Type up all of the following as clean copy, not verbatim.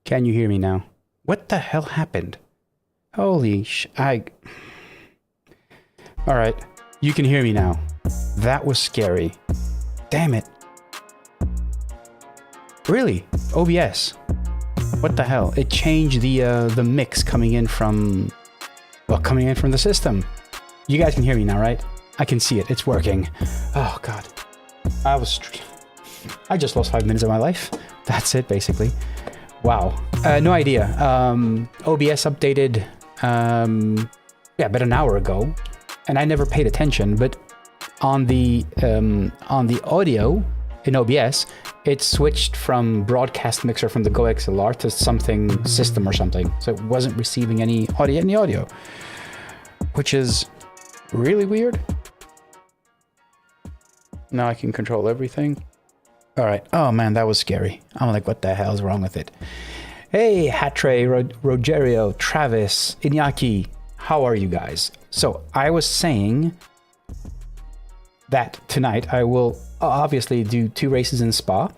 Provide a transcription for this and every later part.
Can you hear me now? What the hell happened? Holy Alright, you can hear me now. That was scary. Damn it. Really? OBS. What the hell? It changed the mix coming in from... well, coming in from the system. You guys can hear me now, right? I can see it. It's working. Oh, God. I just lost 5 minutes of my life. That's it, basically. Wow. No idea. OBS updated, yeah, about an hour ago, and I never paid attention, but on the audio in OBS, it switched from broadcast mixer from the Go XLR to something system or something. So it wasn't receiving any audio, which is really weird. Now I can control everything. All right. Oh man, that was scary. I'm like, what the hell's wrong with it? Hey, Hatre, Rogerio, Travis, Iñaki, how are you guys? So I was saying that tonight I will obviously do 2 races in Spa,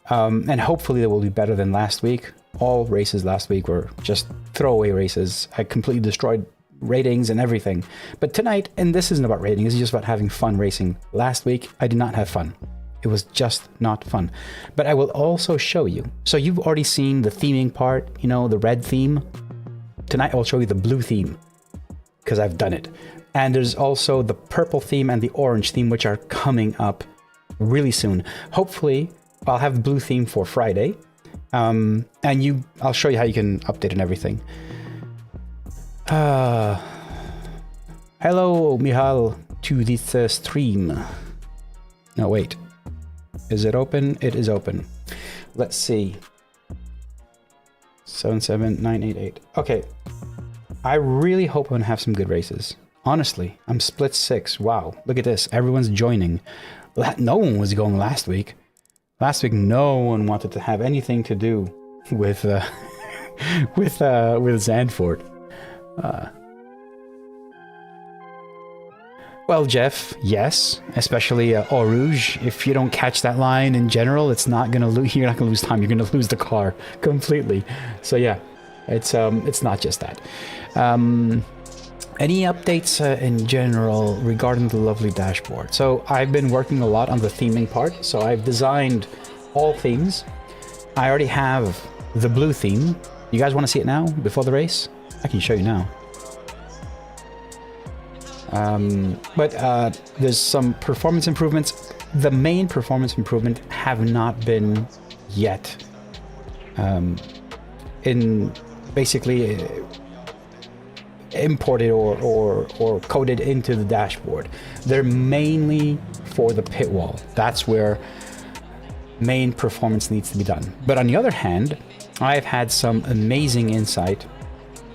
and hopefully they will be better than last week. All races last week were just throwaway races. I completely destroyed ratings and everything. But tonight, and this isn't about ratings, it's just about having fun racing. Last week, I did not have fun. It was just not fun. But I will also show you. So you've already seen the theming part, you know, the red theme. Tonight, I'll show you the blue theme, because I've done it. And there's also the purple theme and the orange theme, which are coming up really soon. Hopefully, I'll have the blue theme for Friday. And I'll show you how you can update and everything. Hello, Mihal, to this stream. No, wait. Is it open? It is open. Let's see. 77988. Okay. I really hope I'm gonna have some good races. Honestly, I'm split 6. Wow, look at this. Everyone's joining. No one was going last week. Last week, no one wanted to have anything to do with with Zandvoort. Well, Jeff, yes, especially Eau Rouge. If you don't catch that line in general, it's not gonna you're not gonna lose time. You're gonna lose the car completely. So yeah, it's not just that. Any updates in general regarding the lovely dashboard? So I've been working a lot on the theming part. So I've designed all themes. I already have the blue theme. You guys want to see it now before the race? I can show you now. But there's some performance improvements. The main performance improvement have not been yet basically imported or coded into the dashboard. They're mainly for the pit wall. That's where main performance needs to be done. But on the other hand, I've had some amazing insight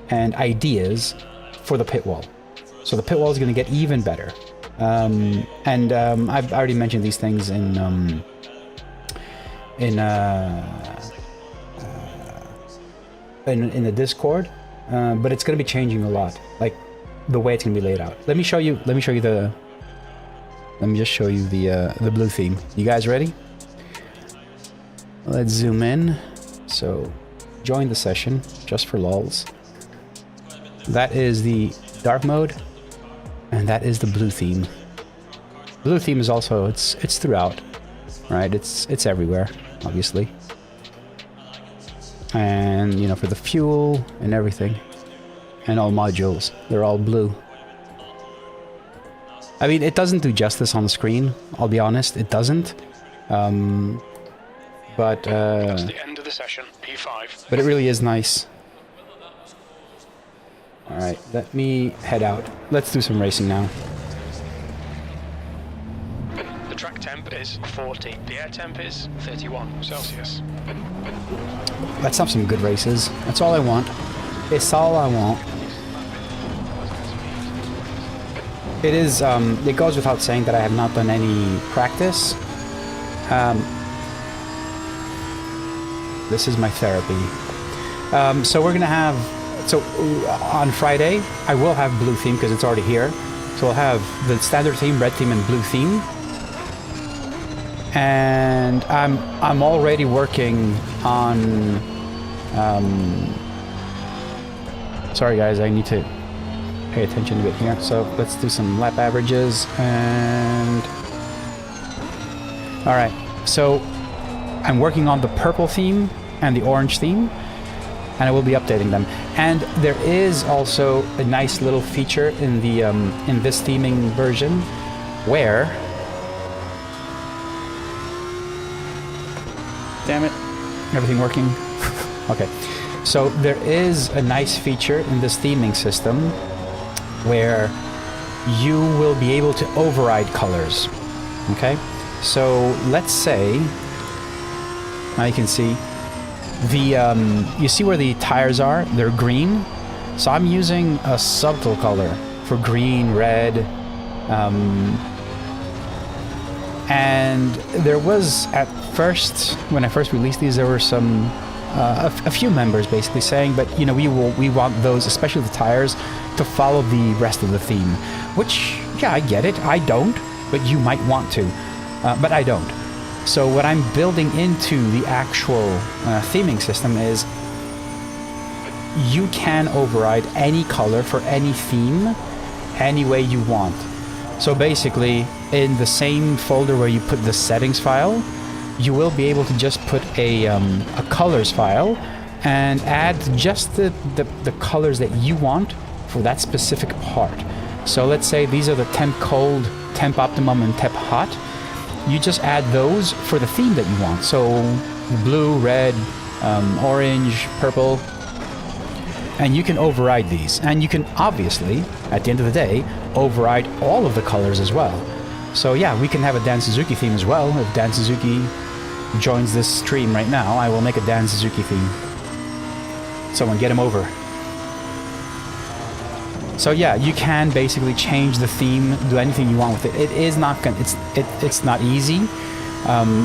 and ideas for the pit wall. So the pit wall is going to get even better. I've already mentioned these things in the Discord, but it's going to be changing a lot, like the way it's going to be laid out. Let me just show you the blue theme. You guys ready? Let's zoom in. So join the session just for lols. That is the dark mode. And that is the blue theme. Blue theme is also, it's throughout, right? It's everywhere, obviously. And, you know, for the fuel and everything. And all modules, they're all blue. I mean, it doesn't do justice on the screen, I'll be honest, it doesn't. But that's the end of the session, P5. But it really is nice. Alright, let me head out. Let's do some racing now. The track temp is 40. The air temp is 31 Celsius. Let's have some good races. That's all I want. It's all I want. It is, it goes without saying that I have not done any practice. This is my therapy. So we're gonna have... So on Friday, I will have blue theme because it's already here. So I'll have the standard theme, red theme, and blue theme. And I'm already working on Sorry guys, I need to pay attention a bit here. So let's do some lap averages and... Alright, so I'm working on the purple theme and the orange theme, and I will be updating them. And there is also a nice little feature in the in this theming version where... Damn it, everything working? Okay, so there is a nice feature in this theming system where you will be able to override colors. Okay, so let's say, now you can see the you see where the tires are? They're green. So I'm using a subtle color for green, red, and there was at first, when I first released these, there were some a few members basically saying, but you know, we want those, especially the tires, to follow the rest of the theme. Which, yeah, I get it. I don't, but you might want to, but I don't. So what I'm building into the actual theming system is you can override any color for any theme any way you want. So basically, in the same folder where you put the settings file, you will be able to just put a colors file and add just the colors that you want for that specific part. So let's say these are the temp cold, temp optimum, and temp hot. You just add those for the theme that you want. So blue, red, orange, purple, and you can override these. And you can obviously, at the end of the day, override all of the colors as well. So yeah, we can have a Dan Suzuki theme as well. If Dan Suzuki joins this stream right now, I will make a Dan Suzuki theme. Someone get him over. So yeah, you can basically change the theme, do anything you want with it. It is not gonna, it's not easy,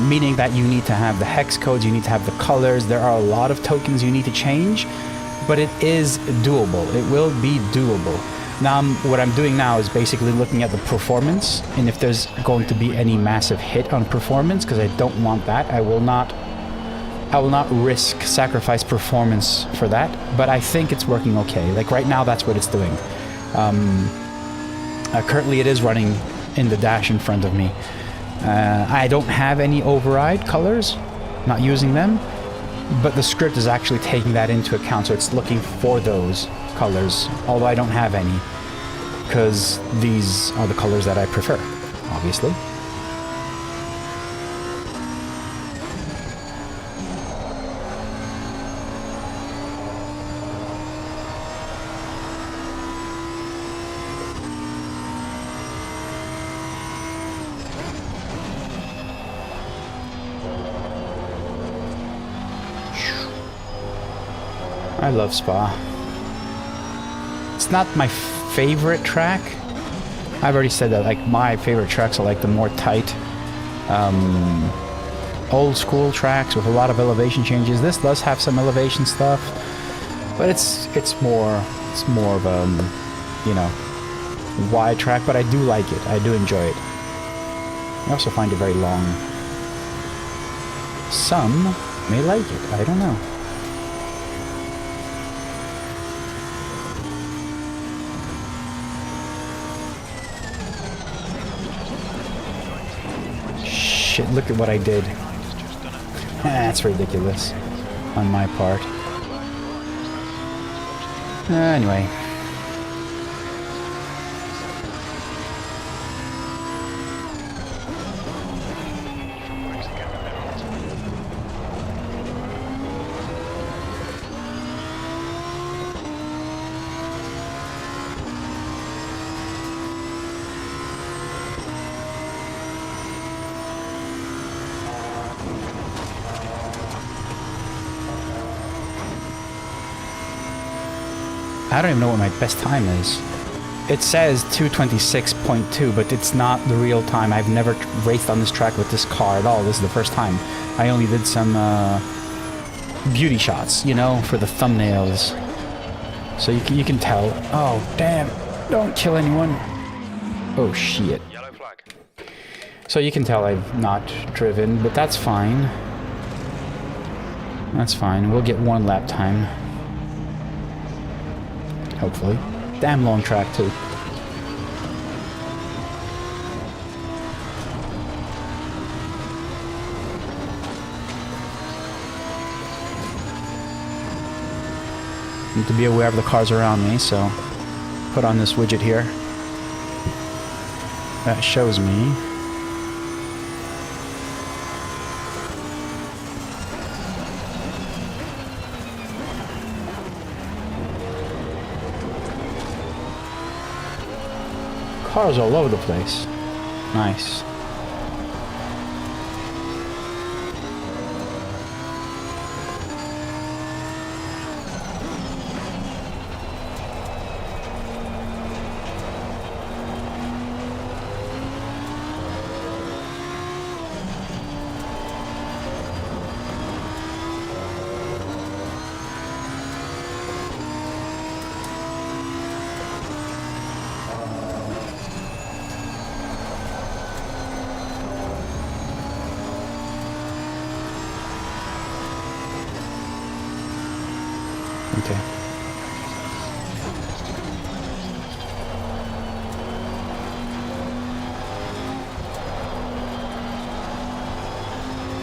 meaning that you need to have the hex codes, you need to have the colors. There are a lot of tokens you need to change, but it is doable. It will be doable. Now, what I'm doing now is basically looking at the performance, and if there's going to be any massive hit on performance, because I don't want that. I will not risk sacrifice performance for that, but I think it's working okay. Like right now, that's what it's doing. Currently it is running in the dash in front of me. I don't have any override colors, not using them, but the script is actually taking that into account, so it's looking for those colors, although I don't have any, because these are the colors that I prefer, obviously. I love Spa. It's not my favorite track. I've already said that, like, my favorite tracks are like the more tight, old school tracks with a lot of elevation changes. This does have some elevation stuff, but it's more of a, you know, wide track, but I do like it. I do enjoy it. I also find it very long. Some may like it, I don't know. Shit, look at what I did. That's ridiculous on my part. Anyway. I don't even know what my best time is. It says 2:26.2, but it's not the real time. I've never raced on this track with this car at all. This is the first time. I only did some beauty shots, you know, for the thumbnails. So you can tell. Oh, damn. Don't kill anyone. Oh, shit. Yellow flag. So you can tell I've not driven, but that's fine. That's fine. We'll get 1 lap time. Hopefully. Damn long track, too. Need to be aware of the cars around me, so put on this widget here. That shows me. Cars all over the place. Nice. Okay.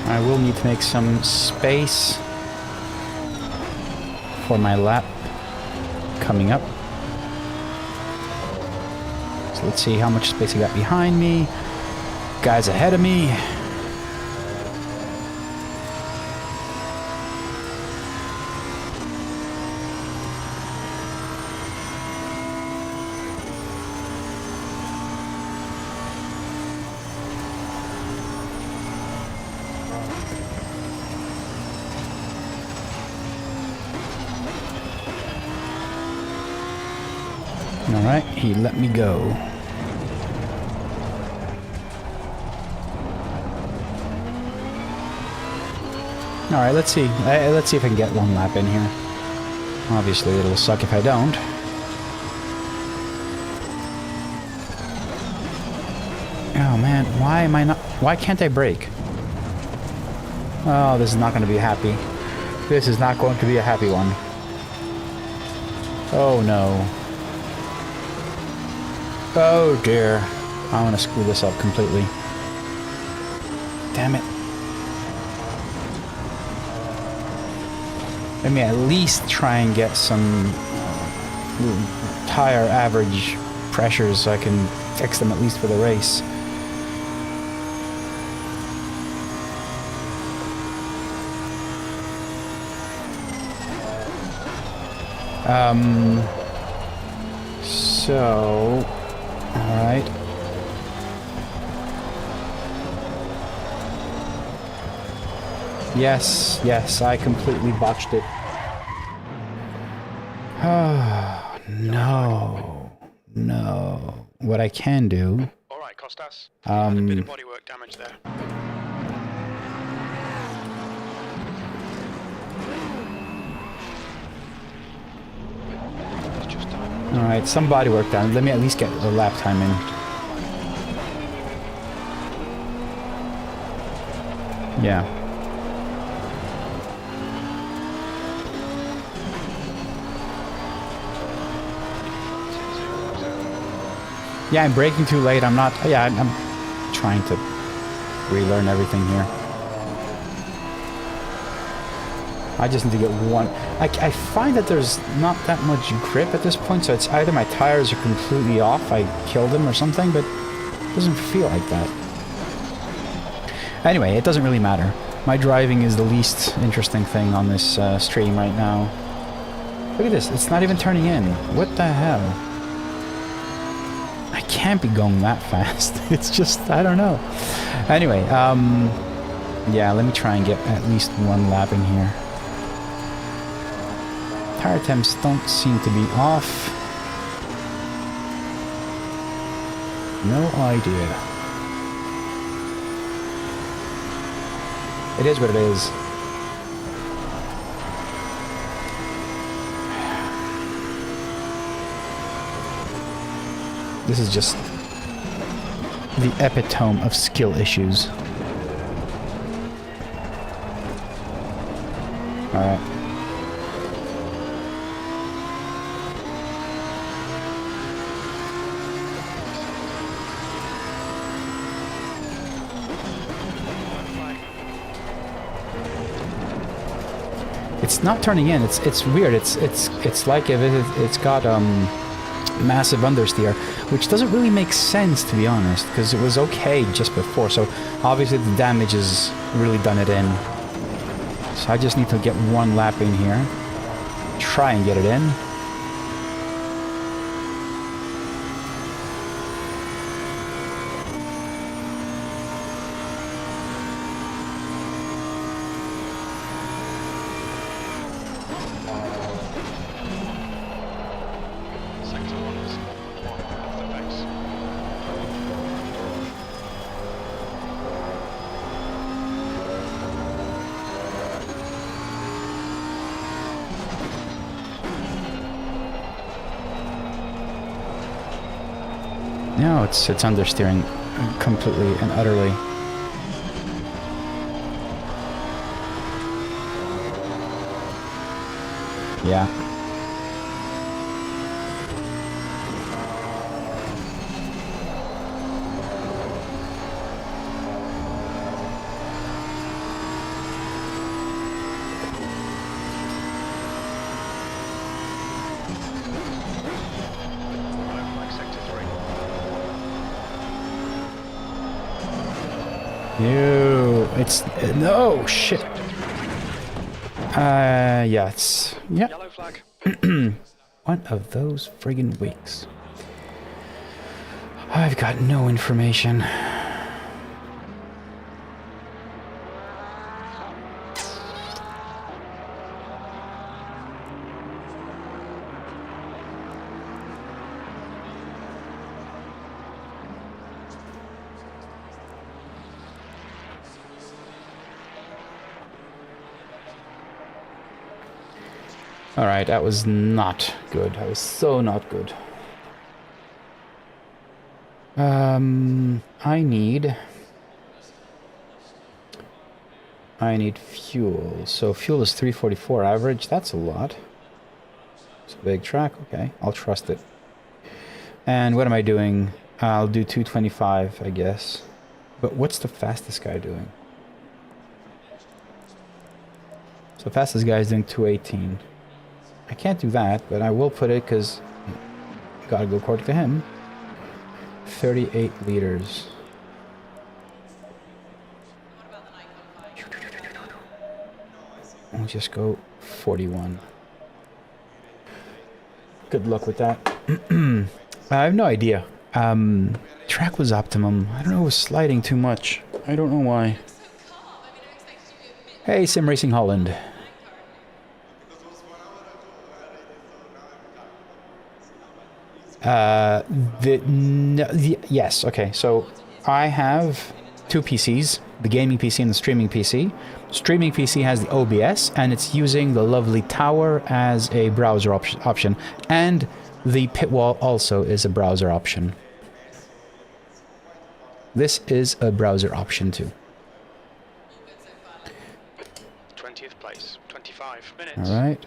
I will need to make some space for my lap coming up. So let's see how much space I got behind me. Guys ahead of me. Alright, he let me go. Alright, let's see. Let's see if I can get 1 lap in here. Obviously, it'll suck if I don't. Oh man, why am I not... Why can't I brake? Oh, this is not going to be happy. This is not going to be a happy one. Oh no. Oh dear. I'm gonna screw this up completely. Damn it. Let me at least try and get some tire average pressures so I can fix them at least for the race. So... Alright. Yes, yes, I completely botched it. Oh, no. No. What I can do... Alright, Costas. A bit of bodywork damage there. Alright, some body work done. Let me at least get a lap time in. Yeah. Yeah, I'm braking too late. I'm not... Yeah, I'm trying to relearn everything here. I just need to get 1... I find that there's not that much grip at this point, so it's either my tires are completely off, I killed them or something, but it doesn't feel like that. Anyway, it doesn't really matter. My driving is the least interesting thing on this stream right now. Look at this, it's not even turning in. What the hell? I can't be going that fast. It's just, I don't know. Anyway, yeah, let me try and get at least 1 lap in here. Tire temps don't seem to be off. No idea. It is what it is. This is just the epitome of skill issues. Alright. It's not turning in. It's weird. It's like if it's got massive understeer, which doesn't really make sense, to be honest, because it was okay just before. So obviously the damage has really done it in. So I just need to get one lap in here. Try and get it in. No, it's understeering completely and utterly. Yeah. No, it's no shit. Yeah, it's yeah. Yellow flag. One of those friggin' weeks. I've got no information. Alright, that was not good. That was so not good. I need fuel. So fuel is 344 average. That's a lot. It's a big track. Okay, I'll trust it. And what am I doing? I'll do 225, I guess. But what's the fastest guy doing? So the fastest guy is doing 218. I can't do that, but I will put it because gotta go according to him. 38 liters. I'll just go 41. Good luck with that. I have no idea. Track was optimum. I don't know, it was sliding too much. I don't know why. Hey, Simracing Holland. Yes, okay, so I have two PCs, the gaming PC and the streaming PC. Streaming PC has the OBS, and it's using the lovely tower as a browser option, and the pitwall also is a browser option. This is a browser option too. 20th place, 25 minutes. All right.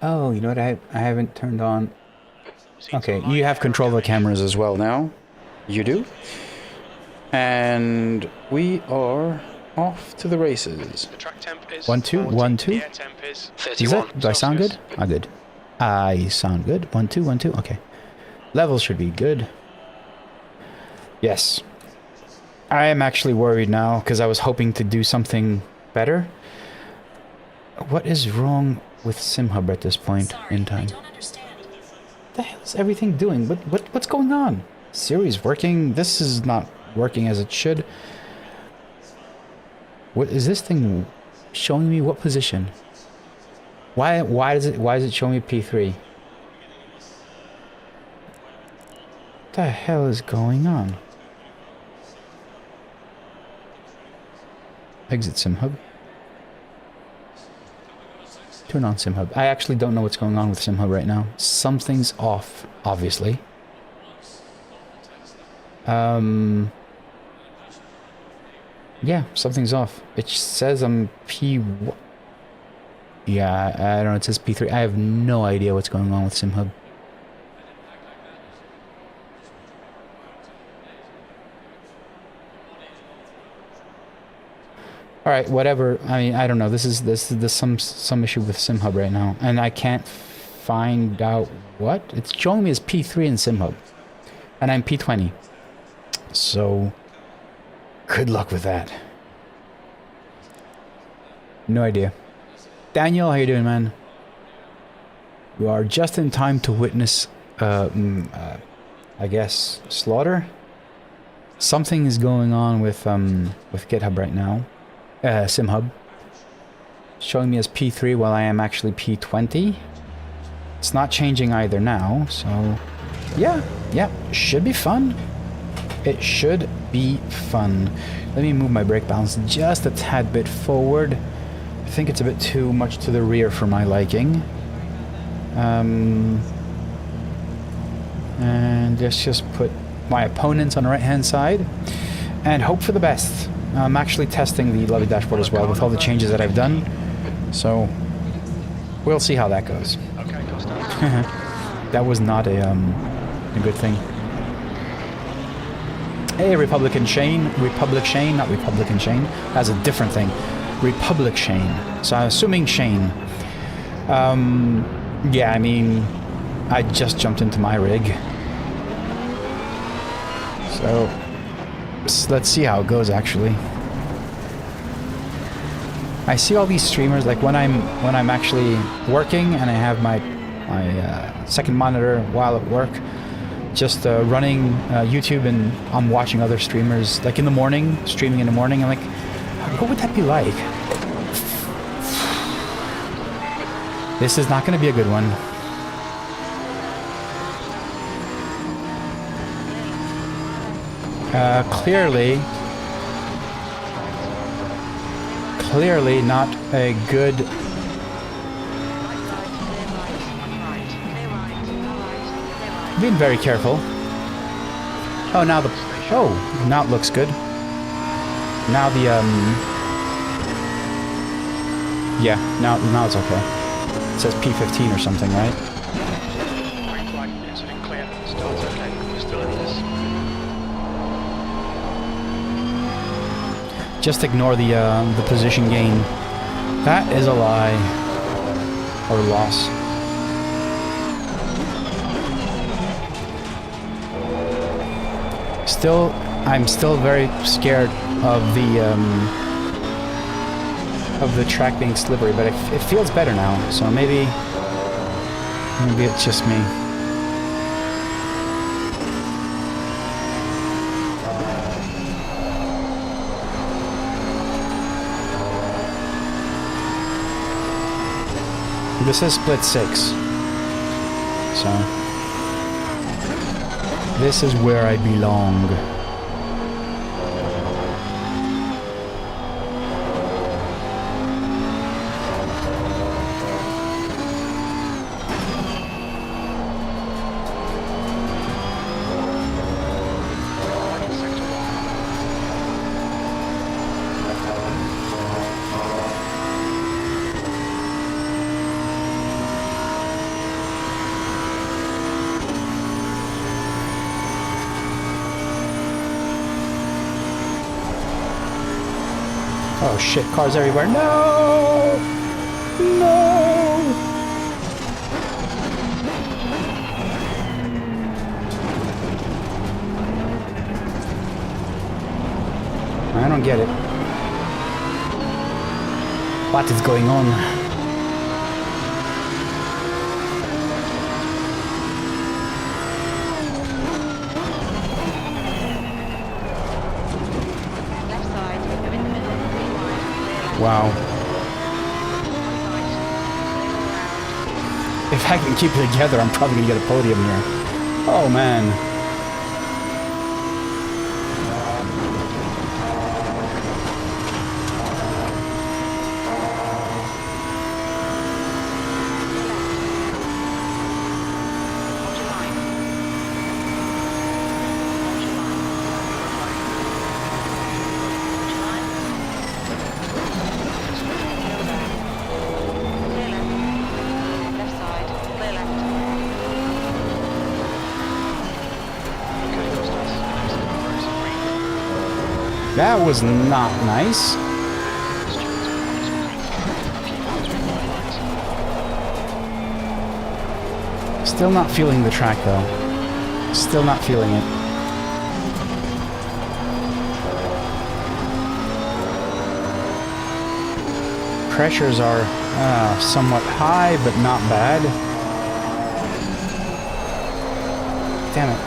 Oh, you know what? I haven't turned on. Okay, you have control of the cameras as well now. You do. And we are off to the races. The track temp is 1 2 40, 1 2. the air temp is 31. Is that? Do I sound good? Ah, good. I sound good. 1 2 1 2. Okay. Levels should be good. Yes. I am actually worried now because I was hoping to do something better. What is wrong with SimHub at this point in time? What the hell is everything doing? What's going on? Siri's working. This is not working as it should. What is this thing showing me? What position? Why is it showing me P3? What the hell is going on? Exit SimHub. Turn on SimHub. I actually don't know what's going on with SimHub right now. Something's off, obviously. Yeah, something's off. It says I'm P... Yeah, I don't know, it says P3. I have no idea what's going on with SimHub. All right, whatever. I mean, I don't know. This is some issue with SimHub right now, and I can't find out what. It's showing me as P3 in SimHub, and I'm P20. So, good luck with that. No idea. Daniel, how you doing, man? You are just in time to witness, I guess, slaughter. Something is going on with GitHub right now. SimHub. Showing me as P3 while I am actually P20. It's not changing either now, so... Yeah, should be fun. It should be fun. Let me move my brake balance just a tad bit forward. I think it's a bit too much to the rear for my liking. And let's just put my opponents on the right-hand side and hope for the best. I'm actually testing the lovely dashboard as well with all the changes that I've done. So, we'll see how that goes. Okay, Costa. That was not a good thing. Hey, Republican Shane. Republic Shane, not Republican Shane. That's a different thing. Republic Shane. So I'm assuming Shane. Yeah, I mean, I just jumped into my rig. So, let's see how it goes, actually. I see all these streamers, like when I'm actually working and I have my second monitor while at work, just running YouTube, and I'm watching other streamers, like in the morning, streaming in the morning. I'm like, what would that be like? This is not going to be a good one. Clearly not a good... Being very careful. Oh, now now it looks good. Now the, yeah, now it's okay. It says P15 or something, right? Green flag, it's been clear. Still it's okay. We're still in this. Just ignore the position gain. That is a lie. Or loss. I'm still very scared of the track being slippery, but it feels better now, so maybe it's just me. This is split 6, so this is where I belong. Oh shit, cars everywhere. No! No! I don't get it. What is going on? Wow. If I can keep it together, I'm probably gonna get a podium here. Oh man. That was not nice. Still not feeling the track though. Still not feeling it. Pressures are somewhat high, but not bad. Damn it.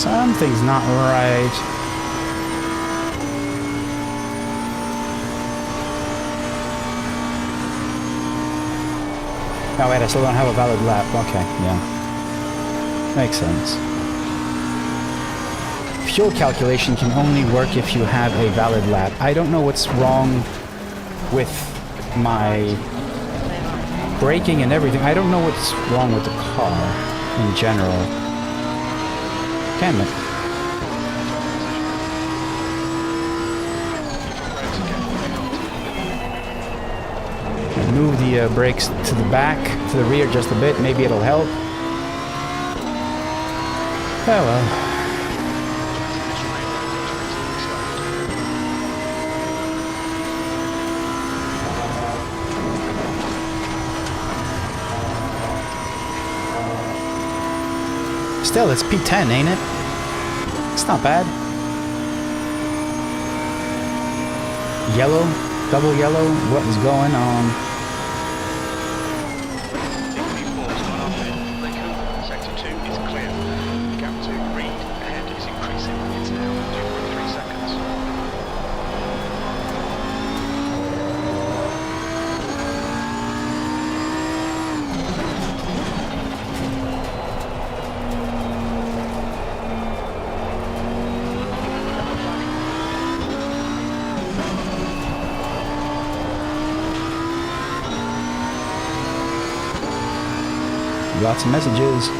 Something's not right. Oh wait, I still don't have a valid lap. Okay, yeah. Makes sense. Fuel calculation can only work if you have a valid lap. I don't know what's wrong with my braking and everything. I don't know what's wrong with the car in general. Damn it. Move the brakes to the back, to the rear just a bit. Maybe it'll help. Oh well. Still, it's P10, ain't it? It's not bad. Yellow, double yellow, what is going on? Sector 2 is clear. Gap to read ahead is increasing. It's now 2.3 seconds. Lots of messages.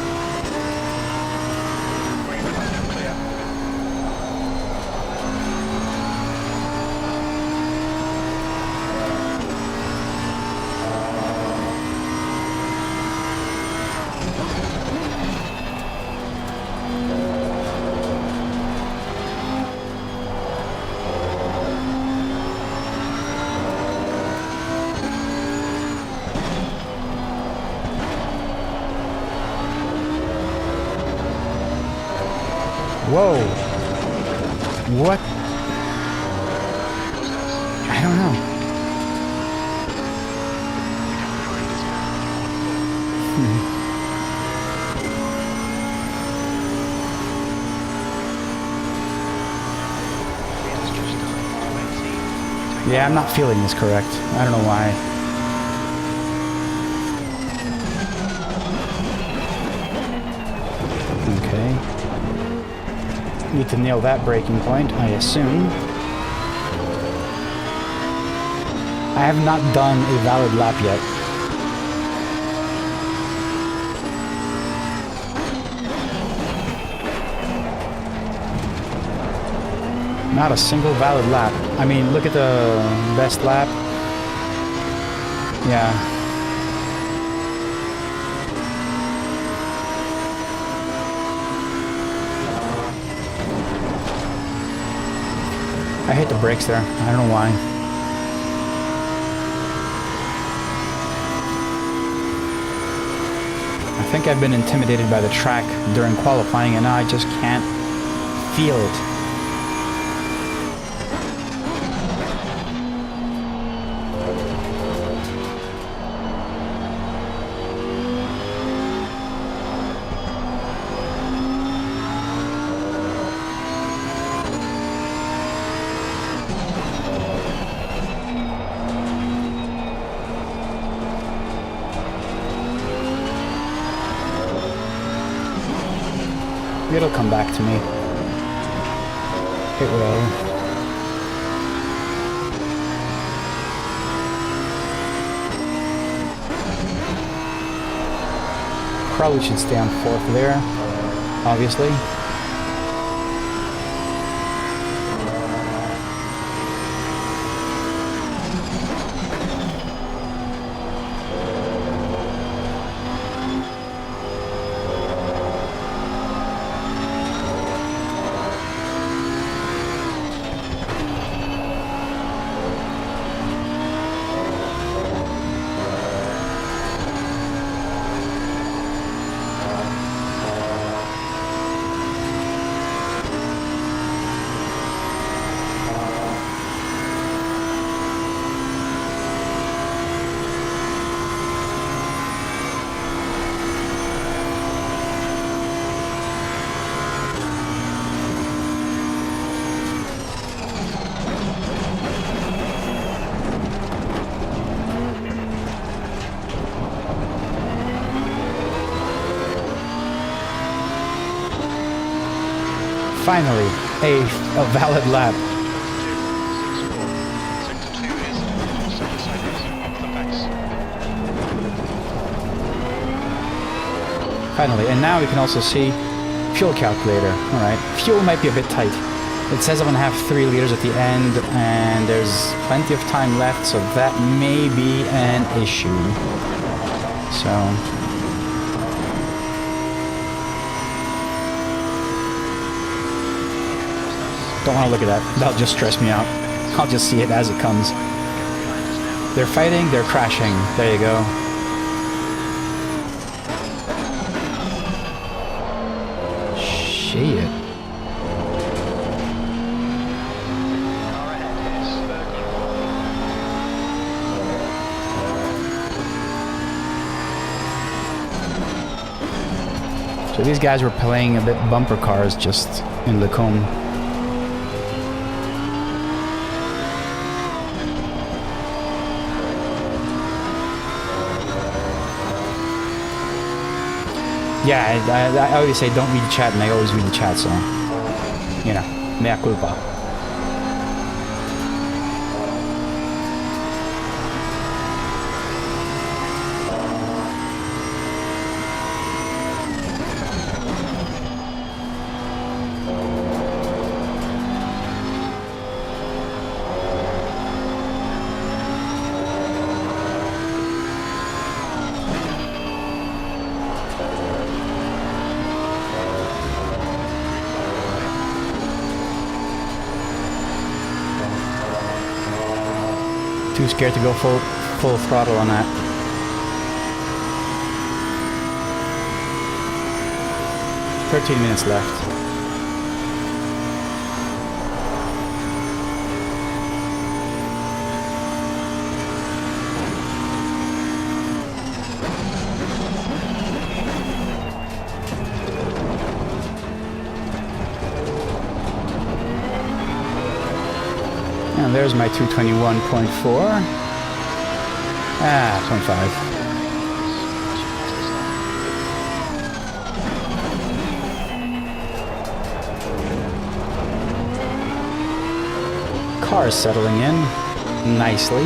Whoa. What? I don't know. Yeah, I'm not feeling this correct. I don't know why. Okay. Need to nail that braking point, I assume. I have not done a valid lap yet. Not a single valid lap. I mean, look at the best lap. Yeah. I hit the brakes there. I don't know why. I think I've been intimidated by the track during qualifying and now I just can't feel it. It'll come back to me. It will. Probably should stay on 4th there, obviously. Finally, a valid lap. Sector 2 is 7 seconds up the pace. Finally, and now we can also see fuel calculator. Alright, fuel might be a bit tight. It says I'm gonna have 3 liters at the end, and there's plenty of time left, so that may be an issue. So... don't want to look at that. That'll just stress me out. I'll just see it as it comes. They're fighting, they're crashing. There you go. Shit. So these guys were playing a bit bumper cars just in Lacombe. Yeah, I always say don't read the chat, and I always read the chat, so, you know, mea culpa. Too scared to go full throttle on that. "13 minutes left. And there's my 221.4. 0.5. Car is settling in nicely.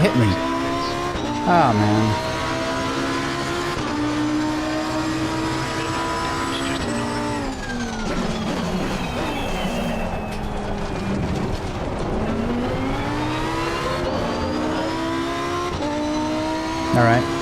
hit me. Oh, man. All right.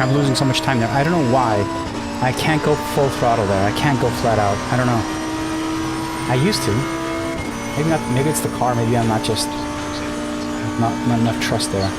I'm losing so much time there. I don't know why. I can't go full throttle there. I can't go flat out. I don't know. I used to. Maybe not. Maybe it's the car. Maybe I'm not just not enough trust there.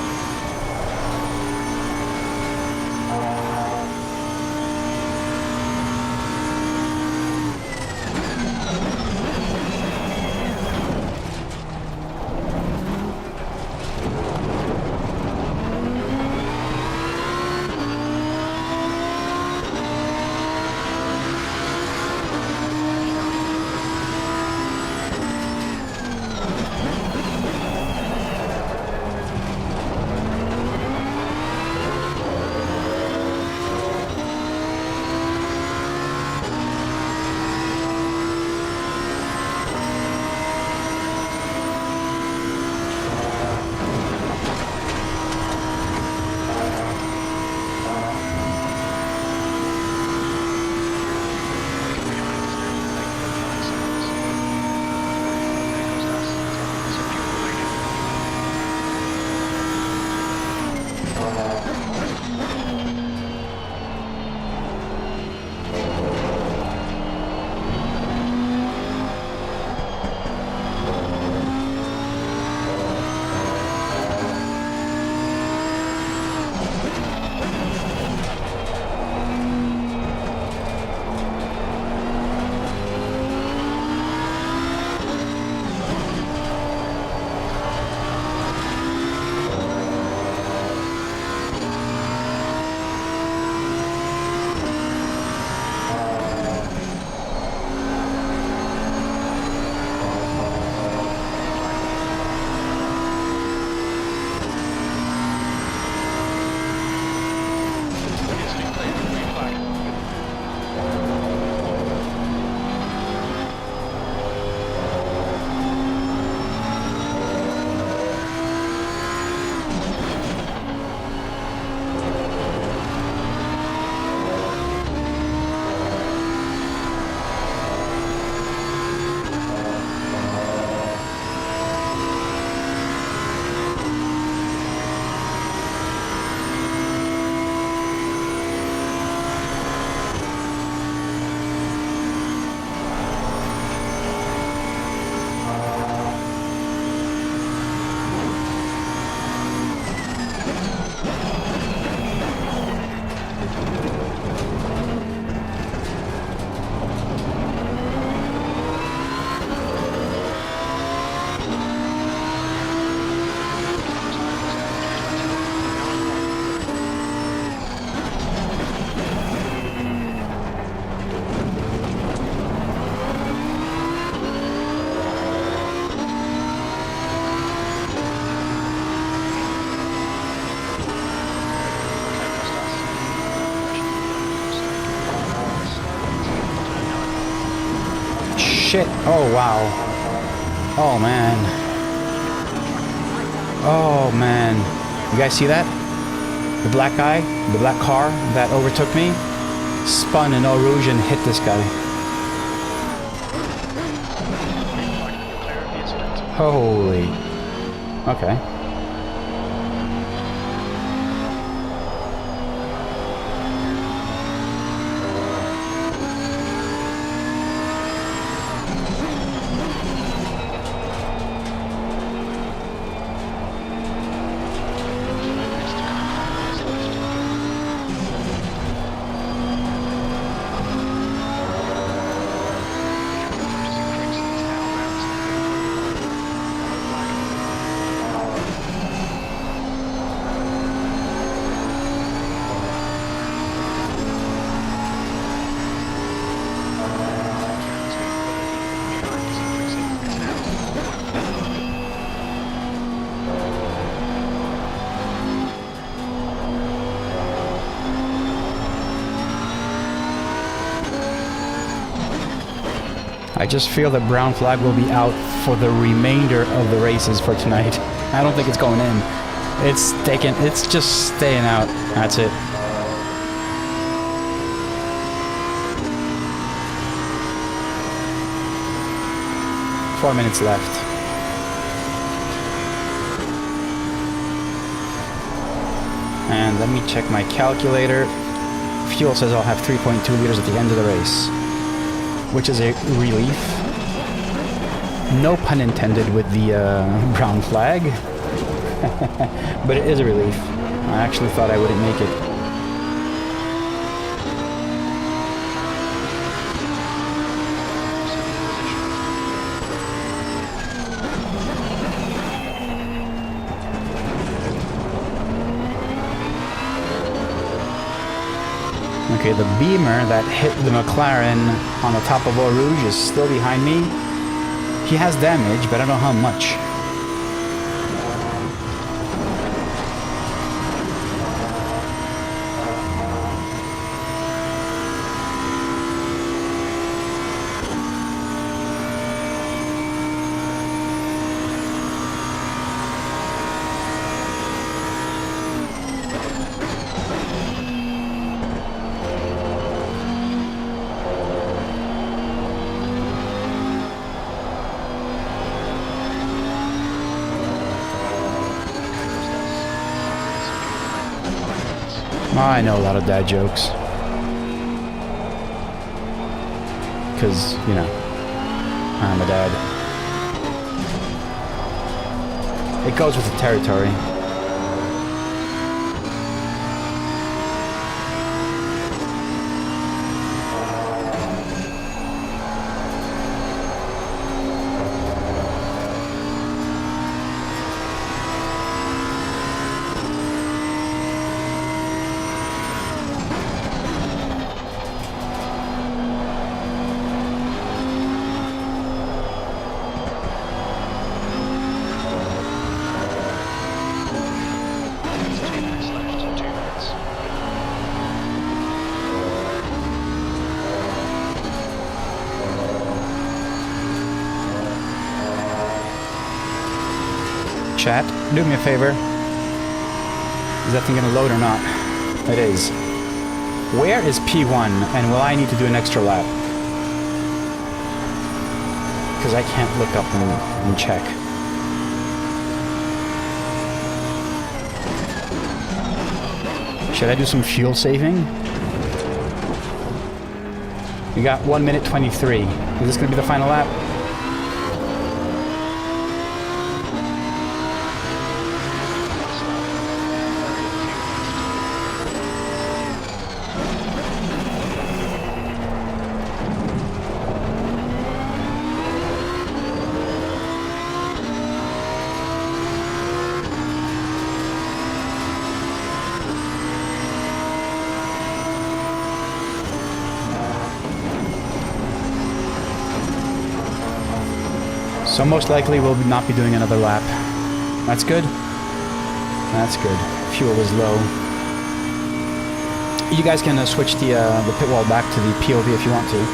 shit. Oh, wow. Oh, man. Oh, man. You guys see that? The black guy, the black car that overtook me, spun in Eau Rouge and hit this guy. Holy. Okay. I just feel the brown flag will be out for the remainder of the races for tonight. I don't think it's going in. It's just staying out. That's it. Four minutes left. And let me check my calculator. Fuel says I'll have 3.2 liters at the end of the race, which is a relief. No pun intended with the brown flag. But it is a relief. I actually thought I wouldn't make it. Okay, the Beamer that hit the McLaren on the top of Eau Rouge is still behind me. He has damage, but I don't know how much. I know a lot of dad jokes. Because, you know, I'm a dad. It goes with the territory. Chat, do me a favor. Is that thing gonna load or not? It is. Where is P1 and will I need to do an extra lap? Because I can't look up and check. Should I do some fuel saving? We got 1 minute 23. Is this gonna be the final lap? So most likely we'll not be doing another lap. That's good. That's good. Fuel is low. You guys can switch the pit wall back to the POV if you want to.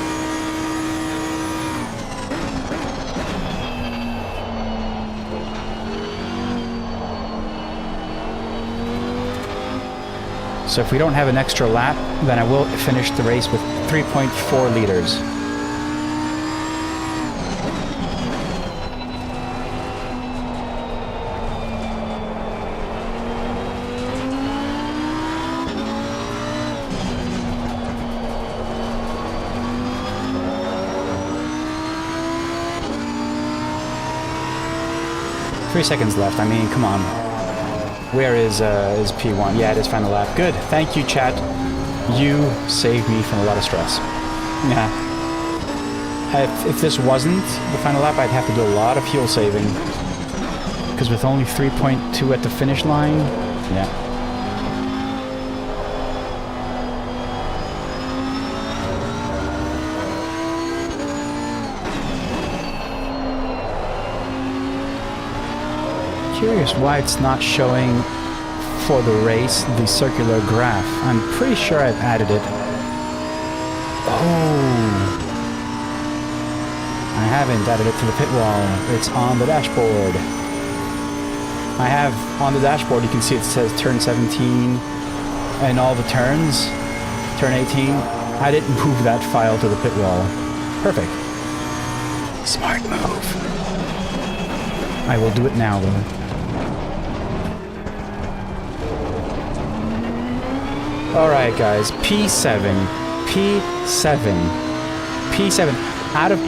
So if we don't have an extra lap, then I will finish the race with 3.4 liters. Three seconds left. I mean, come on. Where is P1? Yeah, it is final lap. Good. Thank you, chat. You saved me from a lot of stress. Yeah. If this wasn't the final lap, I'd have to do a lot of fuel saving. Because with only 3.2 at the finish line, yeah. Curious why it's not showing for the race the circular graph. I'm pretty sure I've added it. Oh, I haven't added it to the pit wall. It's on the dashboard. I have on the dashboard, you can see it says turn 17 and all the turns, turn 18. I didn't move that file to the pit wall. Perfect. Smart move. I will do it now though. Alright guys, P7, out of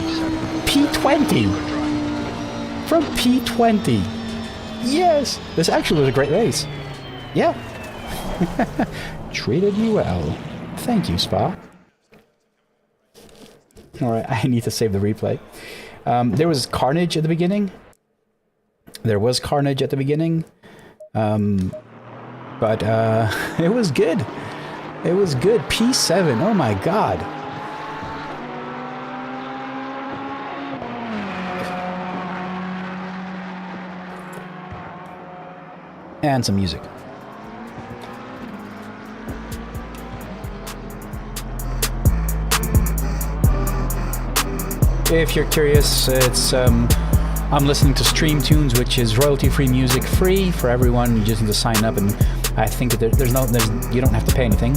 P20, from P20, yes, this actually was a great race, yeah, treated you well, thank you Spa. Alright, I need to save the replay. There was carnage at the beginning, but it was good. It was good. P7. Oh my god. And some music. If you're curious, it's I'm listening to Stream Tunes, which is royalty-free music, free for everyone. You just need to sign up, and I think that you don't have to pay anything,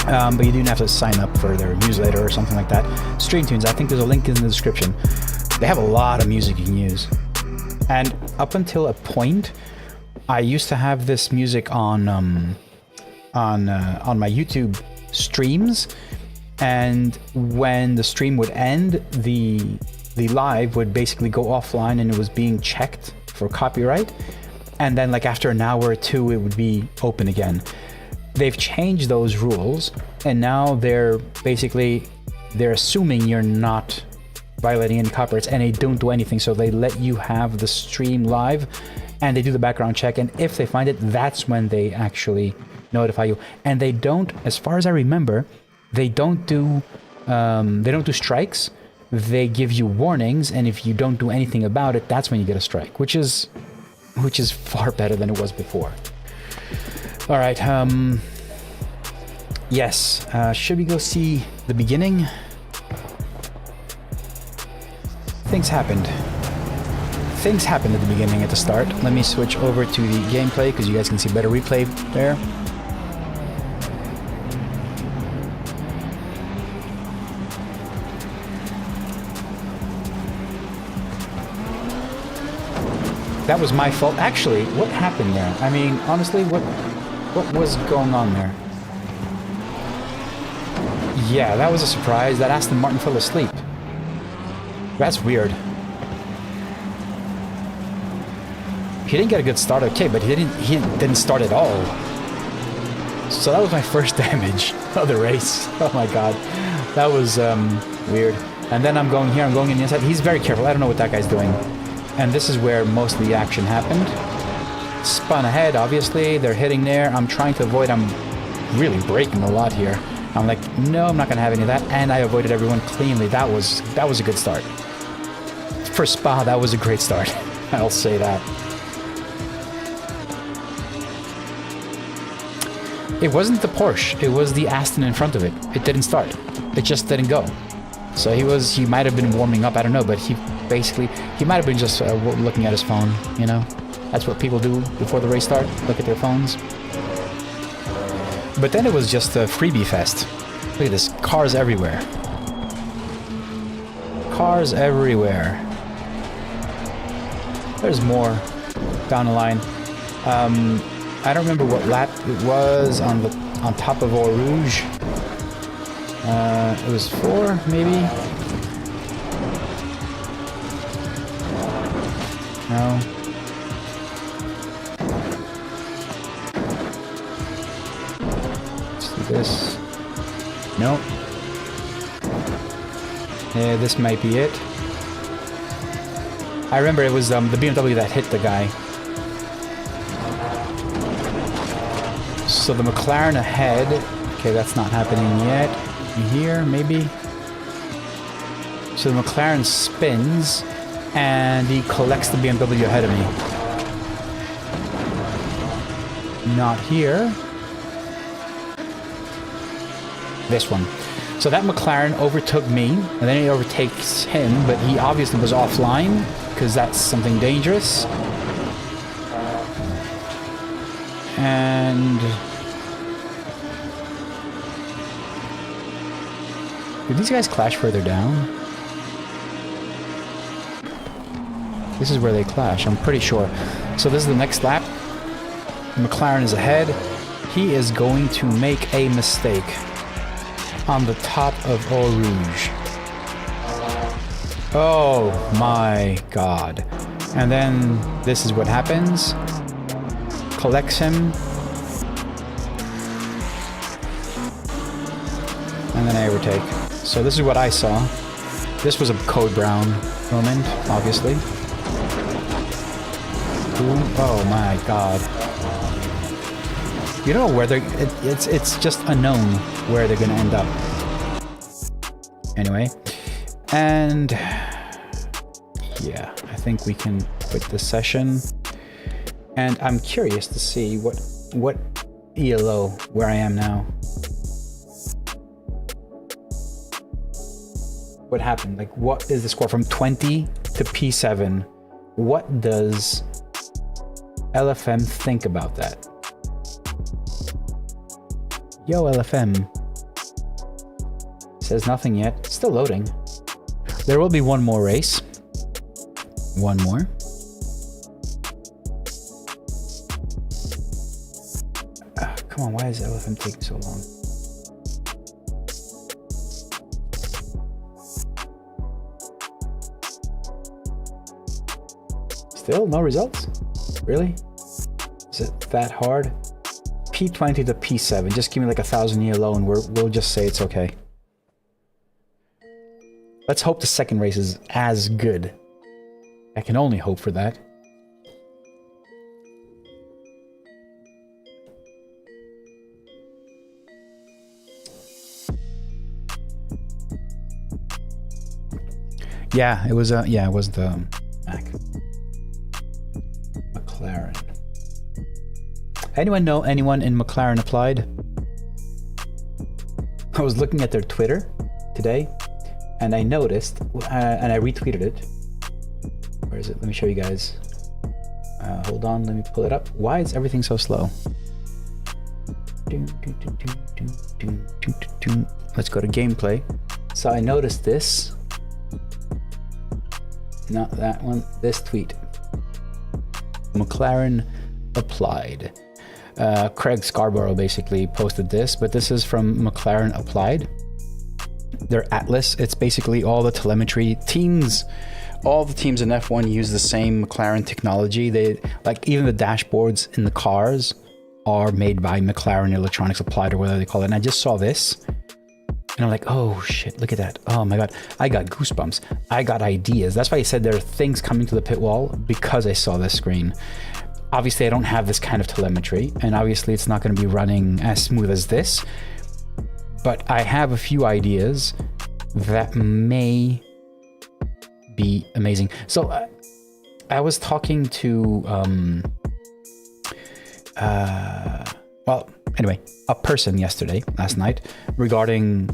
but you do have to sign up for their newsletter or something like that. Stream Tunes, I think there's a link in the description. They have a lot of music you can use, and up until a point, I used to have this music on my YouTube streams, and when the stream would end, the live would basically go offline and it was being checked for copyright, and then like after an hour or two it would be open again. They've changed those rules, and now they're assuming you're not violating any copyrights, and they don't do anything, so they let you have the stream live and they do the background check, and if they find it, that's when they actually notify you. And they don't, as far as I remember, they don't do strikes. They give you warnings, and if you don't do anything about it, that's when you get a strike, which is far better than it was before. All right, yes, should we go see the beginning? Things happened at the beginning, at the start. Let me switch over to the gameplay because you guys can see better replay there. That was my fault. Actually, what happened there? I mean, honestly, what was going on there? Yeah, that was a surprise. That Aston Martin fell asleep. That's weird. He didn't get a good start, okay, but he didn't start at all. So that was my first damage of the race. Oh my god. That was weird. And then I'm going here, I'm going in the inside. He's very careful. I don't know what that guy's doing. And this is where most of the action happened. Spun ahead, obviously. They're hitting there. I'm trying to avoid. I'm really braking a lot here. I'm like, no, I'm not going to have any of that. And I avoided everyone cleanly. That was a good start. For Spa, that was a great start. I'll say that. It wasn't the Porsche. It was the Aston in front of it. It didn't start. It just didn't go. So he might have been warming up, I don't know, but he might have been just looking at his phone, you know? That's what people do before the race start, look at their phones. But then it was just a freebie fest. Look at this, cars everywhere. Cars everywhere. There's more down the line. I don't remember what lap it was on top of Eau Rouge. It was 4, maybe? No. Let's do this. Nope. Yeah, this might be it. I remember it was the BMW that hit the guy. So the McLaren ahead. Okay, that's not happening yet. Here, maybe. So the McLaren spins, and he collects the BMW ahead of me. Not here. This one. So that McLaren overtook me, and then he overtakes him, but he obviously was offline, because that's something dangerous. And... did these guys clash further down? This is where they clash, I'm pretty sure. So this is the next lap. McLaren is ahead. He is going to make a mistake on the top of Eau Rouge. Oh my god. And then this is what happens. Collects him. And then I overtake. So this is what I saw. This was a Code Brown moment, obviously. Ooh, oh my god. You don't know where they're... It's just unknown where they're gonna end up. Anyway. And... yeah, I think we can quit this session. And I'm curious to see what ELO, where I am now. What happened? Like, what is the score from 20 to P7? What does LFM think about that? Yo, LFM. Says nothing yet. Still loading. There will be one more race. One more. Come on, why is LFM taking so long? Still no results? Really? Is it that hard? P20 to P7. Just give me like 1,000 ELO and we'll just say it's okay. Let's hope the second race is as good. I can only hope for that. Yeah, it was it was the Mac. McLaren. Anyone know anyone in McLaren applied? I was looking at their Twitter today, and I noticed, and I retweeted it. Where is it? Let me show you guys. Hold on, let me pull it up. Why is everything so slow? Let's go to gameplay. So I noticed this. Not that one. This tweet. McLaren applied. Craig Scarborough basically posted this, but this is from McLaren applied. Their Atlas. It's basically all the telemetry teams. All the teams in F1 use the same McLaren technology. They like even the dashboards in the cars are made by McLaren Electronics Applied or whatever they call it. And I just saw this and I'm like, oh shit, look at that. Oh my god, I got goosebumps. I got ideas. That's why I said there are things coming to the pit wall, because I saw this screen. Obviously I don't have this kind of telemetry, and obviously it's not going to be running as smooth as this, but I have a few ideas that may be amazing. So I was talking to well, anyway, a person last night regarding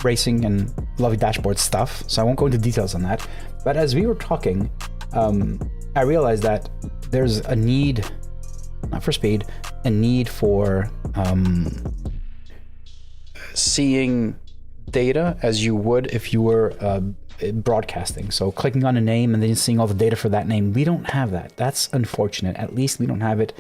racing and lovely dashboard stuff, so I won't go into details on that. But as we were talking, I realized that there's a need, not for speed, a need for seeing data as you would if you were broadcasting. So clicking on a name and then seeing all the data for that name. We don't have that. That's unfortunate. At least we don't have it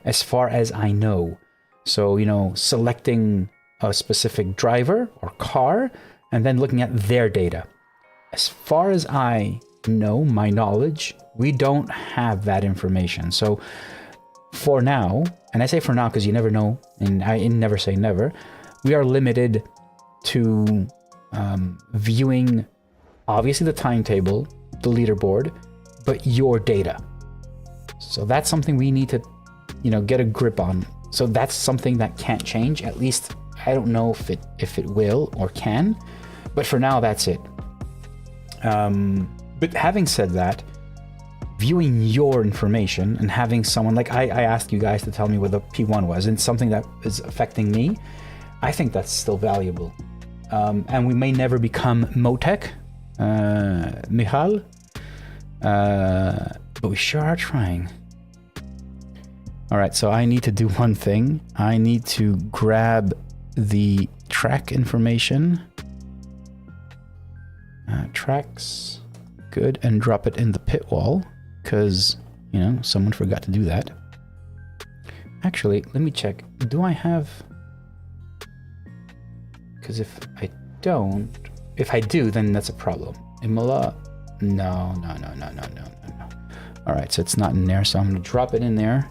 as far as I know. So, you know, selecting a specific driver or car and then looking at their data. As far as I know, my knowledge, we don't have that information. So for now, and I say for now because you never know, and I never say never, we are limited to viewing obviously the timetable, the leaderboard, but your data. So that's something we need to, you know, get a grip on. So that's something that can't change. At least I don't know if it will or can, but for now that's it. But having said that, viewing your information and having someone like I asked you guys to tell me what the P1 was and something that is affecting me, I think that's still valuable. And we may never become Motec, Michal, but we sure are trying. All right, so I need to do one thing. I need to grab the track information. Tracks, good, and drop it in the pit wall, because, you know, someone forgot to do that. Actually, let me check. Do I have... Because if I don't... If I do, then that's a problem. Imola? No. All right, so it's not in there, so I'm going to drop it in there.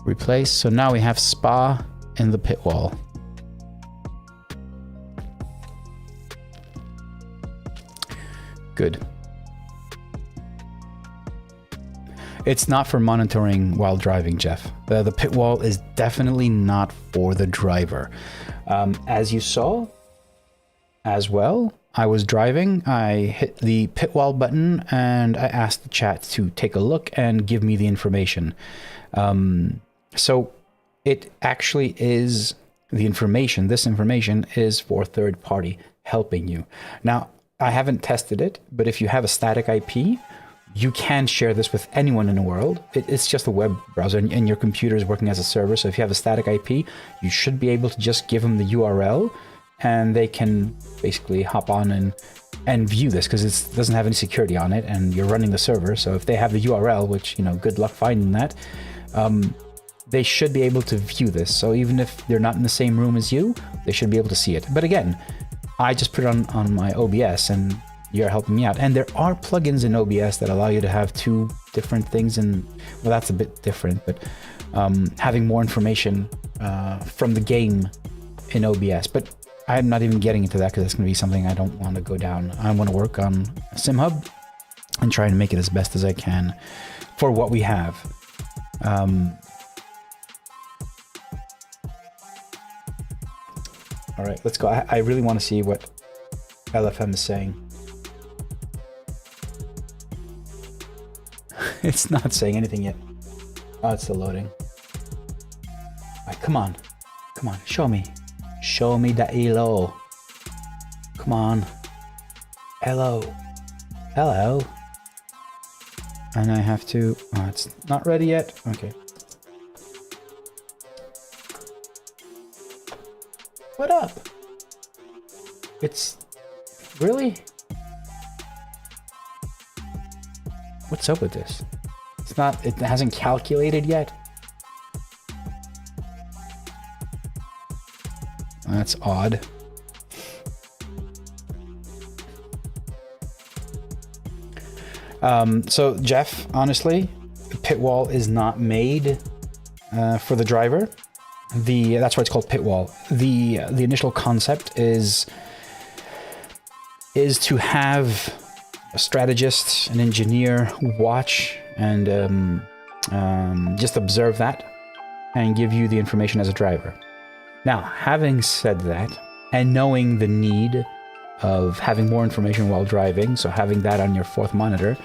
Replace. So now we have Spa in the pit wall. Good. It's not for monitoring while driving, Jeff. The pit wall is definitely not for the driver. As you saw as well, I was driving, I hit the pit wall button and I asked the chat to take a look and give me the information. So it actually is the information, this information is for third party helping you. Now, I haven't tested it, but if you have a static IP, you can share this with anyone in the world. It's just a web browser and your computer is working as a server. So if you have a static IP, you should be able to just give them the URL and they can basically hop on and view this because it doesn't have any security on it and you're running the server. So if they have the URL, which, you know, good luck finding that, they should be able to view this. So even if they're not in the same room as you, they should be able to see it. But again, I just put it on my OBS and you're helping me out. And there are plugins in OBS that allow you to have two different things. And well, that's a bit different, but having more information from the game in OBS. But I'm not even getting into that because it's going to be something I don't want to go down. I want to work on SimHub and try and make it as best as I can for what we have. All right, let's go. I really want to see what LFM is saying. It's not saying anything yet. Oh, it's still loading. All right, come on, show me the elo. Come on, hello. And I have to. Oh, it's not ready yet. Okay. What up? It's really? What's up with this? It's not, it hasn't calculated yet. That's odd. So Jeff, honestly, the pit wall is not made for the driver. That's why it's called pit wall. The initial concept is to have a strategist, an engineer watch and just observe that and give you the information as a driver. Now, having said that, and knowing the need of having more information while driving, so having that on your fourth monitor,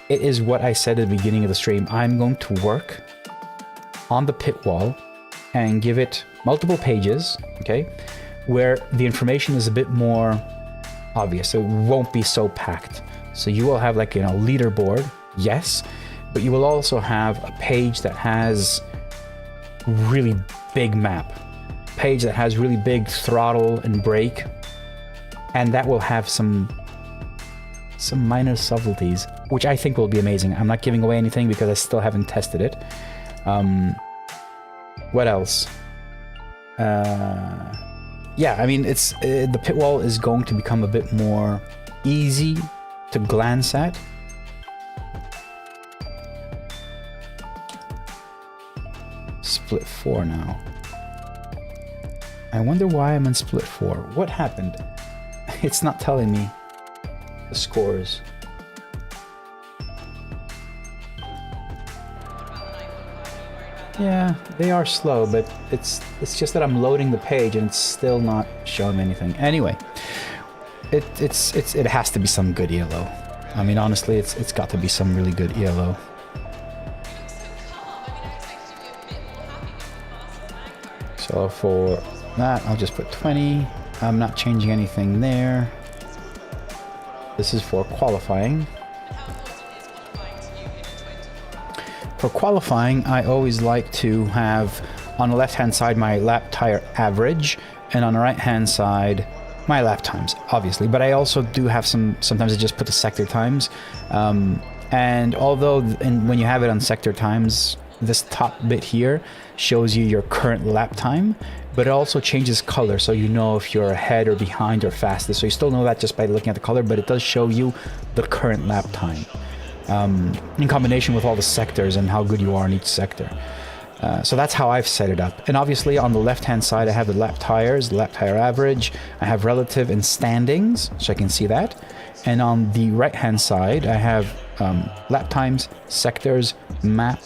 it is what I said at the beginning of the stream. I'm going to work on the pit wall and give it multiple pages, okay, where the information is a bit more obvious, so it won't be so packed. So you will have, like, you know, leaderboard, yes, but you will also have a page that has really big map. Page that has really big throttle and brake. And that will have some minor subtleties, which I think will be amazing. I'm not giving away anything because I still haven't tested it. What else? Yeah, I mean, it's the pit wall is going to become a bit more easy to glance at. Split 4 now. I wonder why I'm in split 4. What happened? It's not telling me the scores. Yeah, they are slow, but it's just that I'm loading the page and it's still not showing anything. Anyway, it has to be some good ELO. I mean, honestly, it's got to be some really good ELO. So for that, I'll just put 20. I'm not changing anything there. This is for qualifying. For qualifying, I always like to have on the left-hand side my lap tire average, and on the right-hand side my lap times, obviously. But I also do have sometimes I just put the sector times. And although when you have it on sector times, this top bit here shows you your current lap time, but it also changes color, so you know if you're ahead or behind or fastest. So you still know that just by looking at the color, but it does show you the current lap time. In combination with all the sectors and how good you are in each sector. So that's how I've set it up. And obviously on the left-hand side, I have the lap tires, the lap tire average. I have relative and standings, so I can see that. And on the right-hand side, I have lap times, sectors, map,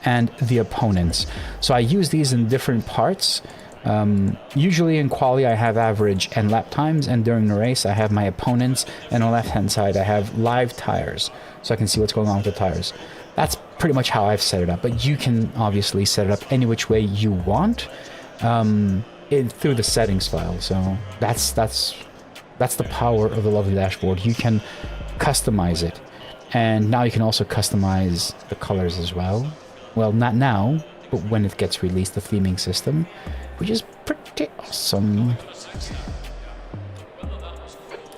and the opponents. So I use these in different parts. Usually in quali, I have average and lap times, and during the race, I have my opponents. And on the left-hand side, I have live tires, so I can see what's going on with the tires. That's pretty much how I've set it up, but you can obviously set it up any which way you want through the settings file. So that's the power of the lovely dashboard. You can customize it, and now you can also customize the colors as well. Well, not now, but when it gets released, the theming system, which is pretty awesome.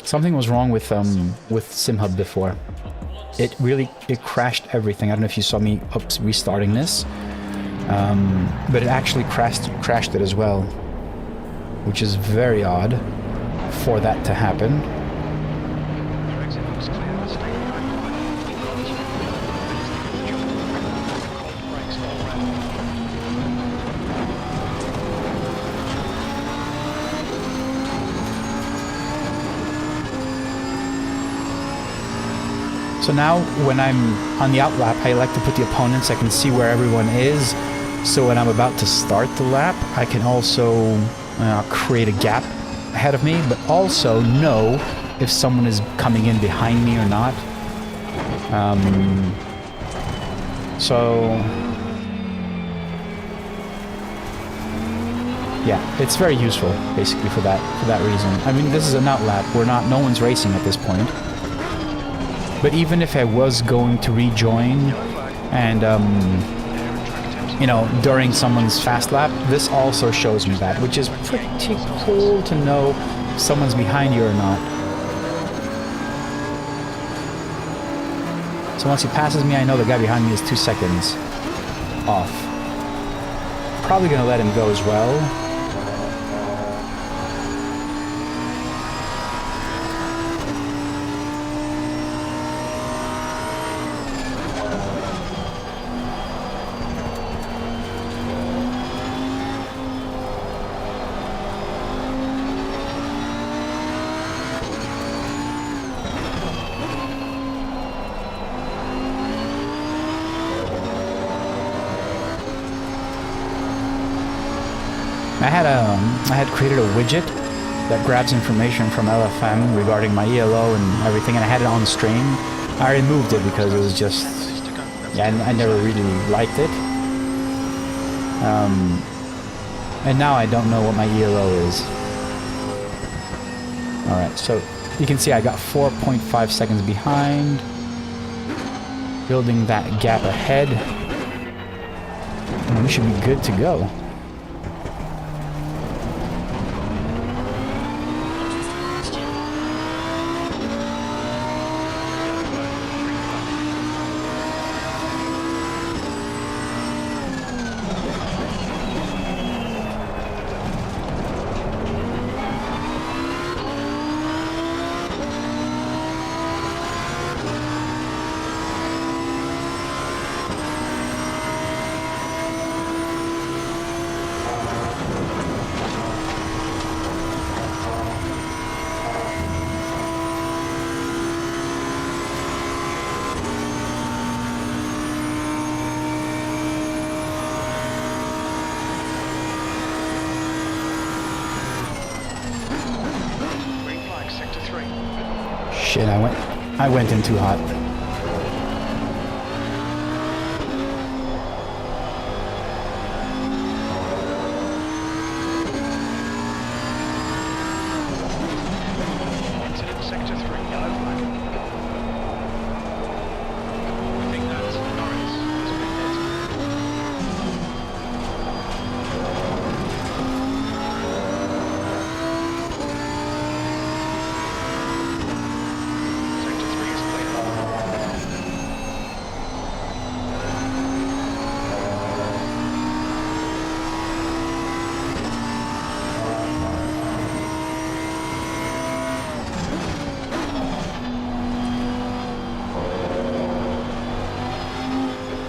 Something was wrong with SimHub before. It crashed everything. I don't know if you saw me restarting this, but it actually crashed it as well, which is very odd for that to happen. So now when I'm on the out lap, I like to put the opponents. I can see where everyone is. So when I'm about to start the lap, I can also create a gap ahead of me, but also know if someone is coming in behind me or not. So yeah, it's very useful basically for that reason. I mean, this is an out lap. No one's racing at this point. But even if I was going to rejoin and, during someone's fast lap, this also shows me that, which is pretty cool to know if someone's behind you or not. So once he passes me, I know the guy behind me is 2 seconds off. Probably going to let him go as well. I had created a widget that grabs information from LFM regarding my ELO and everything, and I had it on the stream. I removed it because it was just, I never really liked it. And now I don't know what my ELO is. Alright, so you can see I got 4.5 seconds behind. Building that gap ahead. We should be good to go. Shit, I went in too hot. Incident sector 3, yellow flag. We think that Norris has been hit. Sector 3 is clear.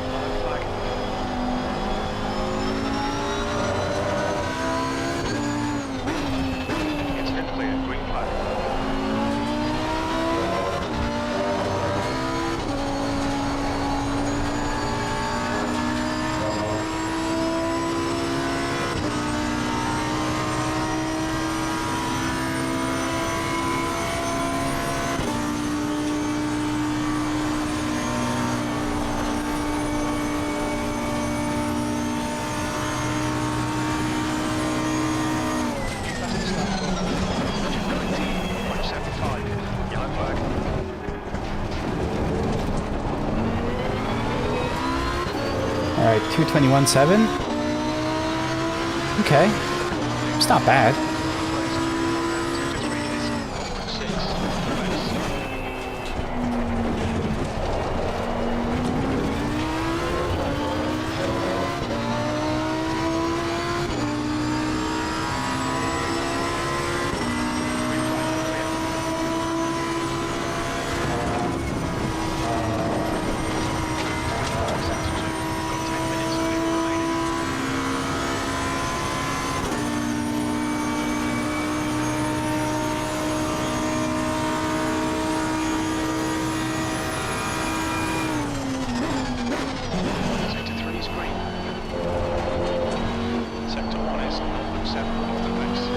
Yellow flag. Incident clear, green flag. Fastest lap for 119.75, yellow flag. Alright, 221.7. Okay. It's not bad. Sector 3 is 0.6, base. Green flag, clear. Sector 2, got 10 minutes of fuel remaining. Sector 3 is green. Sector 1 is 0.7 off the base.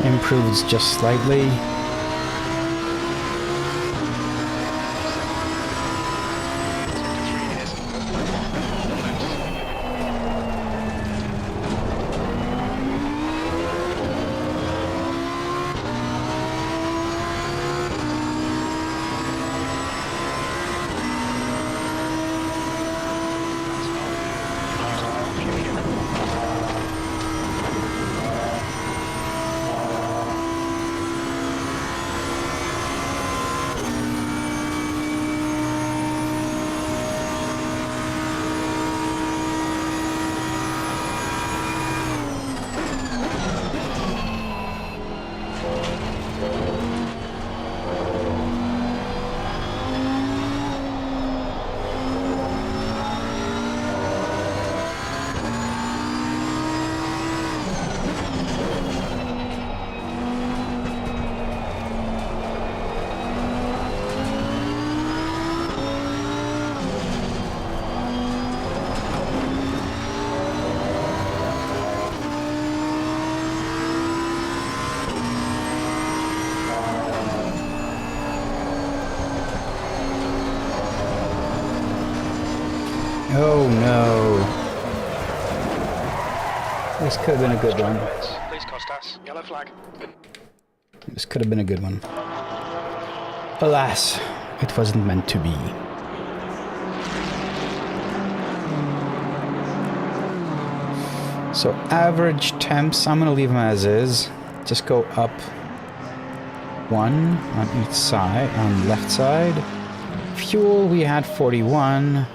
Improves just slightly. Sector 3 is 0.1 off the base. Oh no. This could have been a good one. Please Costas. Yellow flag. This could have been a good one. Alas, it wasn't meant to be. So average temps, I'm gonna leave them as is. Just go up 1 on each side, on left side. Fuel, we had 41.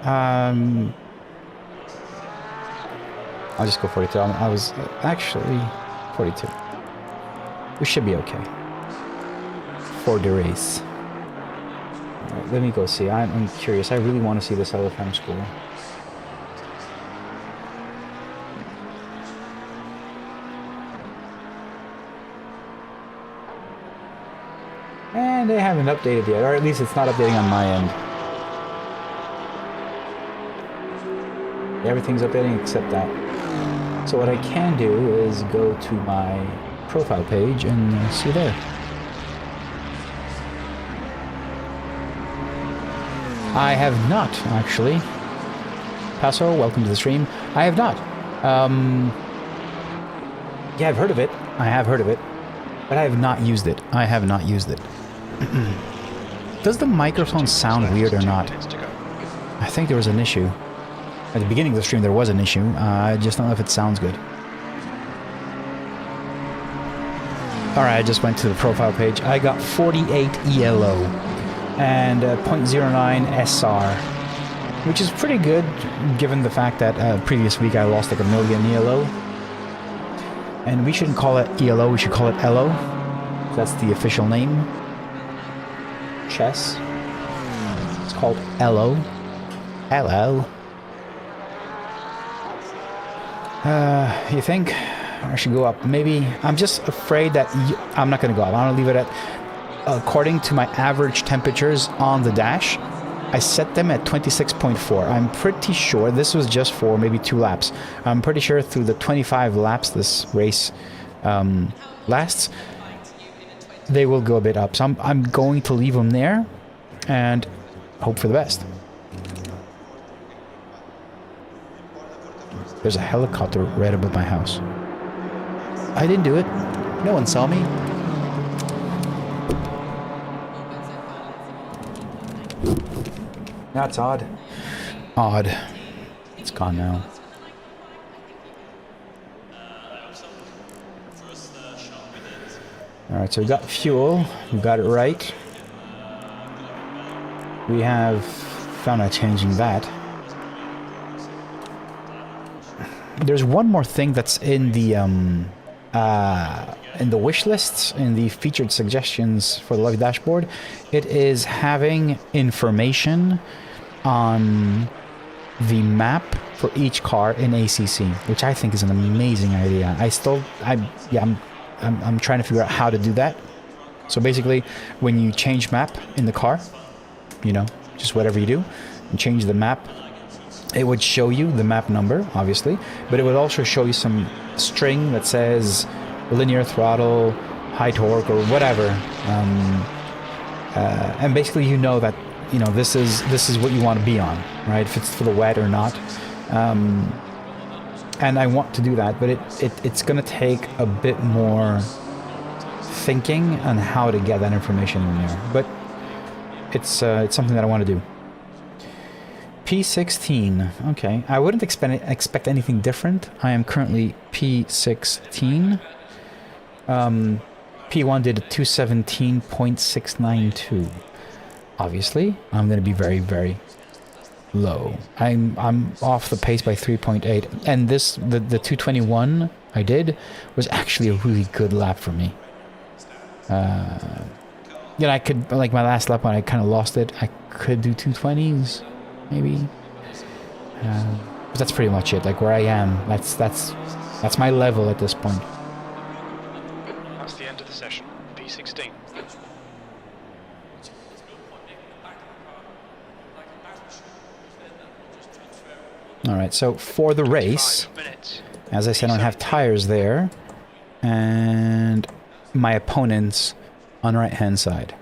I'll just go 42. I was actually 42. We should be okay for the race. Right, let me go see. I'm curious. I really want to see this LFM score. And they haven't updated yet, or at least it's not updating on my end. Everything's updating except that. So what I can do is go to my profile page and see there. I have not, actually. Paso, welcome to the stream. I have not. Yeah, I've heard of it. I have heard of it. But I have not used it. I have not used it. Does the microphone sound weird or not? I think there was an issue. At the beginning of the stream there was an issue. I just don't know if it sounds good. Alright, I just went to the profile page. I got 48 ELO and 0.09 SR, which is pretty good given the fact that previous week I lost like 1 million ELO. And we shouldn't call it ELO, we should call it LO. That's the official name. Chess. It's called LO. Hello. You think I should go up? Maybe. I'm just afraid that I'm not going to go up. I'm going to leave it at, according to my average temperatures on the dash, I set them at 26.4. I'm pretty sure this was just for maybe 2 laps. I'm pretty sure through the 25 laps this race lasts, they will go a bit up. So I'm going to leave them there and hope for the best. There's a helicopter right above my house. I didn't do it. No one saw me. That's odd. Odd. It's gone now. Alright, so we got fuel. We got it right. We have found out changing that. There's one more thing that's in the wish lists, in the featured suggestions for the live dashboard. It is having information on the map for each car in ACC, which I think is an amazing idea. I'm trying to figure out how to do that. So basically, when you change map in the car, you know, just whatever you do, and change the map, it would show you the map number, obviously, but it would also show you some string that says linear throttle, high torque, or whatever. And basically, you know that, you know, this is what you want to be on, right? If it's for the wet or not. And I want to do that, but it's going to take a bit more thinking on how to get that information in there. But it's something that I want to do. P16. Okay, I wouldn't expect anything different. I am currently P16. P1 did a 217.692. Obviously, I'm going to be very, very low. I'm off the pace by 3.8, and the 221 I did was actually a really good lap for me. You know, I could, like my last lap when I kind of lost it, I could do 220s. Maybe, but that's pretty much it. Like where I am, that's my level at this point. That's the end of the session. P16. All right. So for the race, as I said, I don't have tires there, and my opponents on the right-hand side.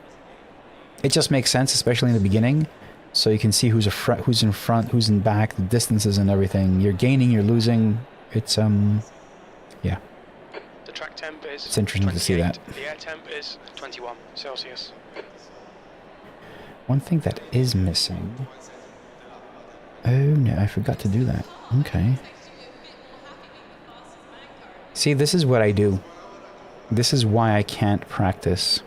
It just makes sense, especially in the beginning. So you can see who's who's in front, who's in back, the distances and everything. You're gaining, you're losing. It's yeah. The track temp is It's interesting to see that. The air temp is 21 Celsius. One thing that is missing. Oh no, I forgot to do that. Okay. See, this is what I do. This is why I can't practice.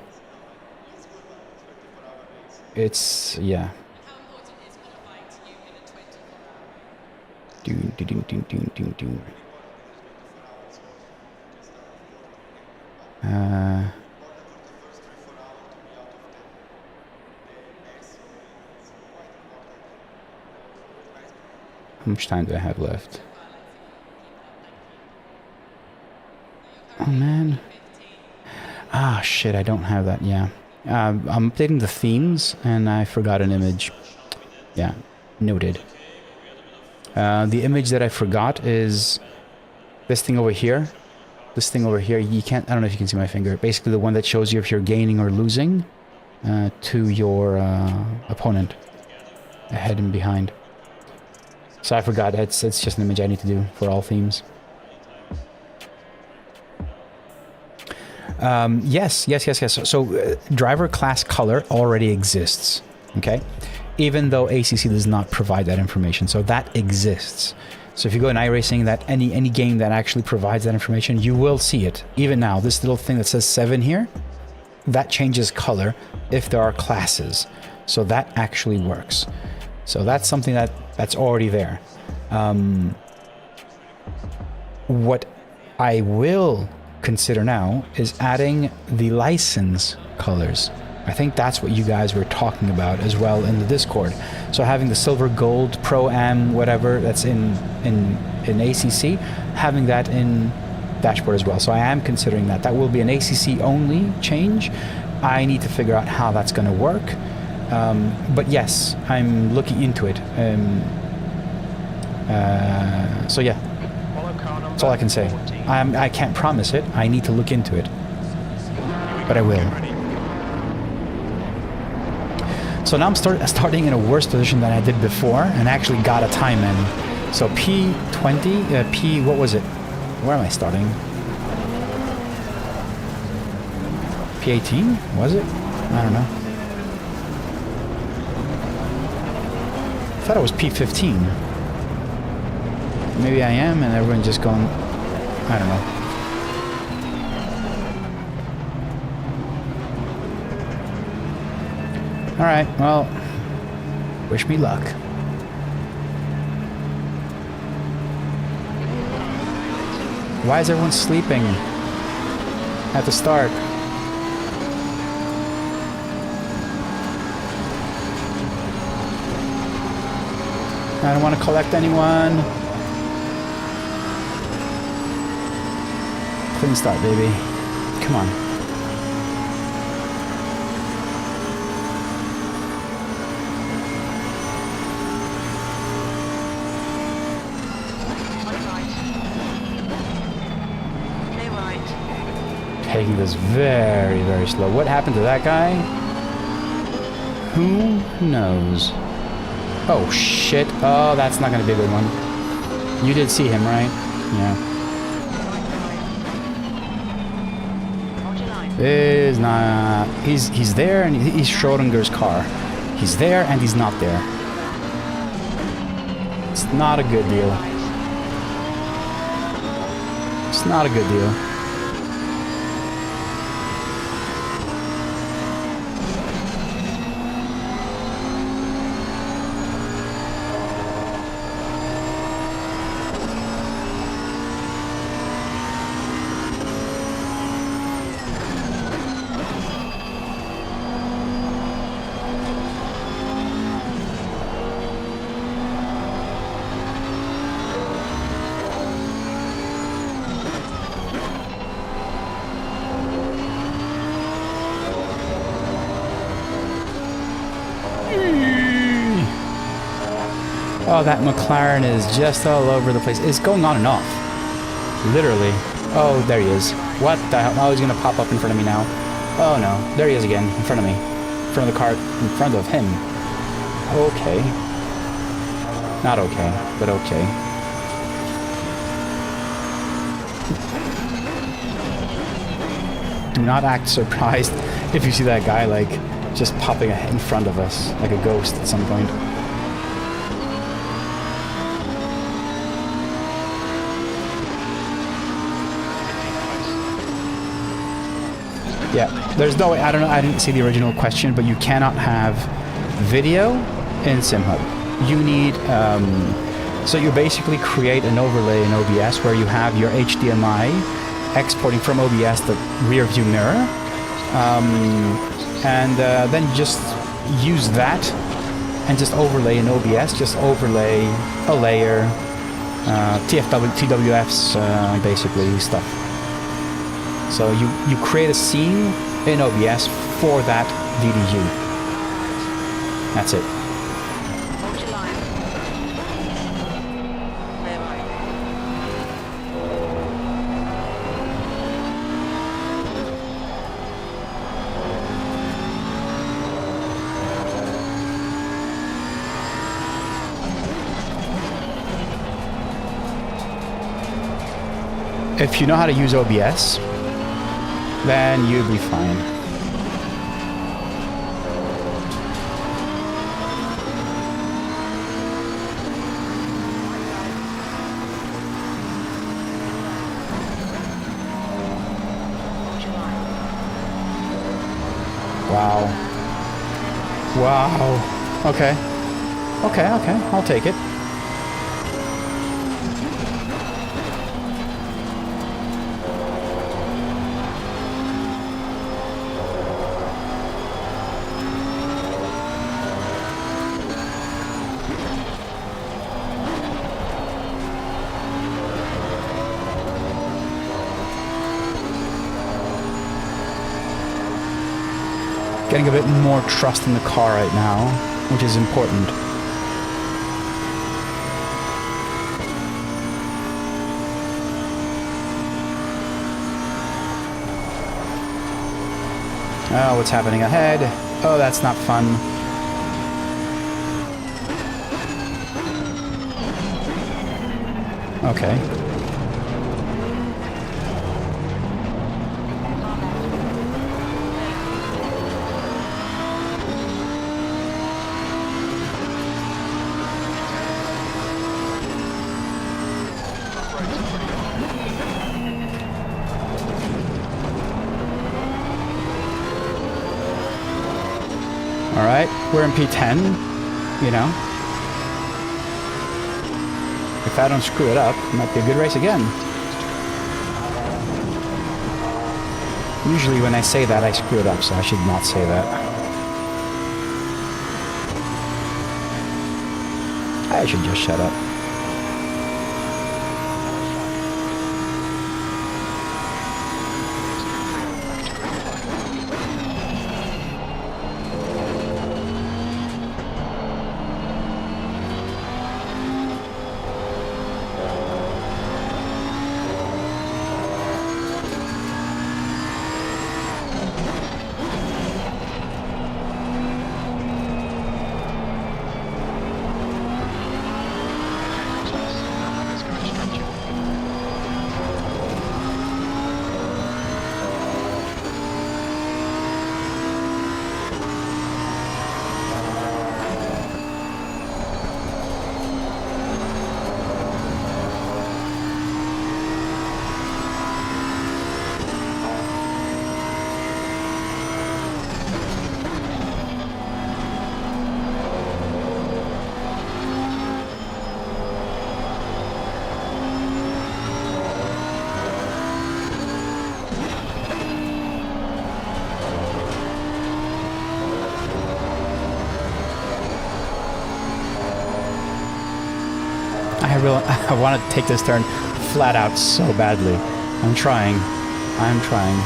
It's, yeah. How much time do I have left? Oh man. Ah shit, I don't have that, yeah. I'm updating the themes and I forgot an image. Yeah, noted. The image that I forgot is this thing over here. This thing over here, you can't, I don't know if you can see my finger. Basically the one that shows you if you're gaining or losing to your opponent. Ahead and behind. So I forgot, it's just an image I need to do for all themes. Yes. So driver class color already exists, okay? Even though ACC does not provide that information, so that exists. So if you go in iRacing, that any game that actually provides that information, you will see it. Even now, this little thing that says 7 here, that changes color if there are classes. So that actually works. So that's something that's already there. What I will consider now is adding the license colors. I think that's what you guys were talking about as well in the Discord. So having the silver, gold, pro am, whatever that's in ACC, having that in dashboard as well. So I am considering that. That will be an ACC only change. I need to figure out how that's going to work. But yes, I'm looking into it. So yeah, that's all I can say. I can't promise it. I need to look into it, but I will. So now I'm starting in a worse position than I did before, and actually got a time in. So P20, what was it? Where am I starting? P18, was it? I don't know. I thought it was P15. Maybe I am, and everyone's just going, I don't know. Alright, well, wish me luck. Why is everyone sleeping at the start? I don't want to collect anyone. Clean start, baby. Come on. Taking this very, very slow. What happened to that guy? Who knows? Oh shit. Oh, that's not gonna be a good one. You did see him, right? Yeah. Is not. He's there and he's Schrodinger's car. He's there and he's not there. It's not a good deal. It's not a good deal. Oh, that McLaren is just all over the place. It's going on and off. Literally. Oh, there he is. What the hell? Oh, he's going to pop up in front of me now. Oh, no. There he is again, in front of me. In front of the car, in front of him. Okay. Not okay, but okay. Do not act surprised if you see that guy, like, just popping in front of us, like a ghost at some point. Yeah, there's no way, I don't know, I didn't see the original question, but you cannot have video in SimHub. You need, so you basically create an overlay in OBS where you have your HDMI exporting from OBS the rear view mirror, and then you just use that and just overlay in OBS, just overlay a layer, TWFs, basically stuff. So you create a scene in OBS for that DDU. That's it. If you know how to use OBS, then you'll be fine. Wow. Wow. Okay. Okay, okay, I'll take it. Getting a bit more trust in the car right now, which is important. Oh, what's happening ahead? Oh, that's not fun. Okay. Alright, we're in P10, you know. If I don't screw it up, it might be a good race again. Usually when I say that, I screw it up, so I should not say that. I should just shut up. I want to take this turn flat out so badly. I'm trying. I'm trying.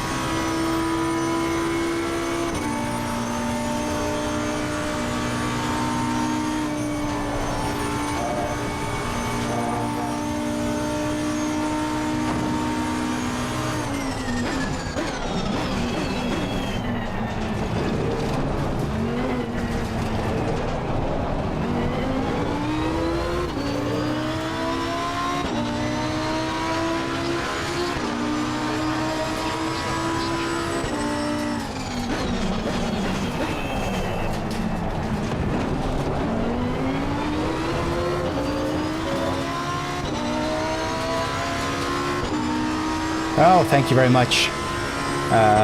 Oh, thank you very much.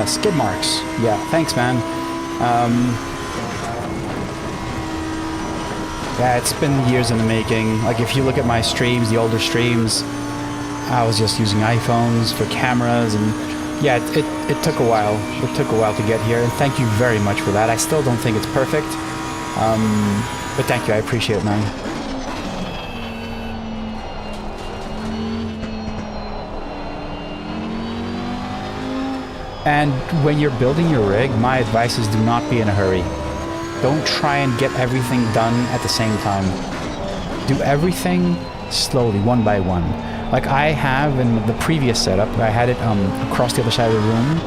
Skid marks. Yeah, thanks, man. Yeah, it's been years in the making. Like, if you look at my streams, the older streams, I was just using iPhones for cameras, and yeah, it took a while. It took a while to get here, and thank you very much for that. I still don't think it's perfect, but thank you. I appreciate it, man. And when you're building your rig, my advice is do not be in a hurry. Don't try and get everything done at the same time. Do everything slowly, one by one. Like I have in the previous setup, I had it across the other side of the room,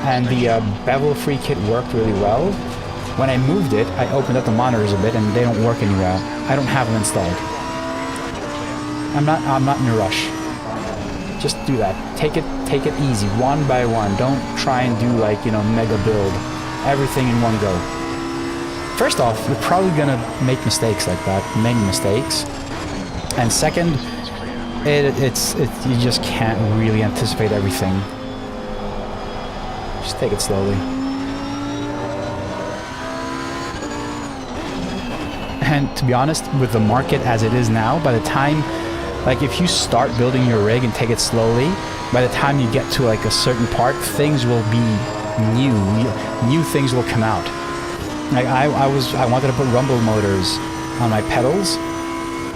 and the bevel-free kit worked really well. When I moved it, I opened up the monitors a bit, and they don't work anymore. I don't have them installed. I'm not in a rush. Just do that. Take it easy, one by one. Don't try and do like, you know, mega build. Everything in one go. First off, you're probably gonna make mistakes like that, many mistakes. And second, you just can't really anticipate everything. Just take it slowly. And to be honest, with the market as it is now, by the time, like if you start building your rig and take it slowly, by the time you get to like a certain part, things will be new things will come out. Like I wanted to put rumble motors on my pedals,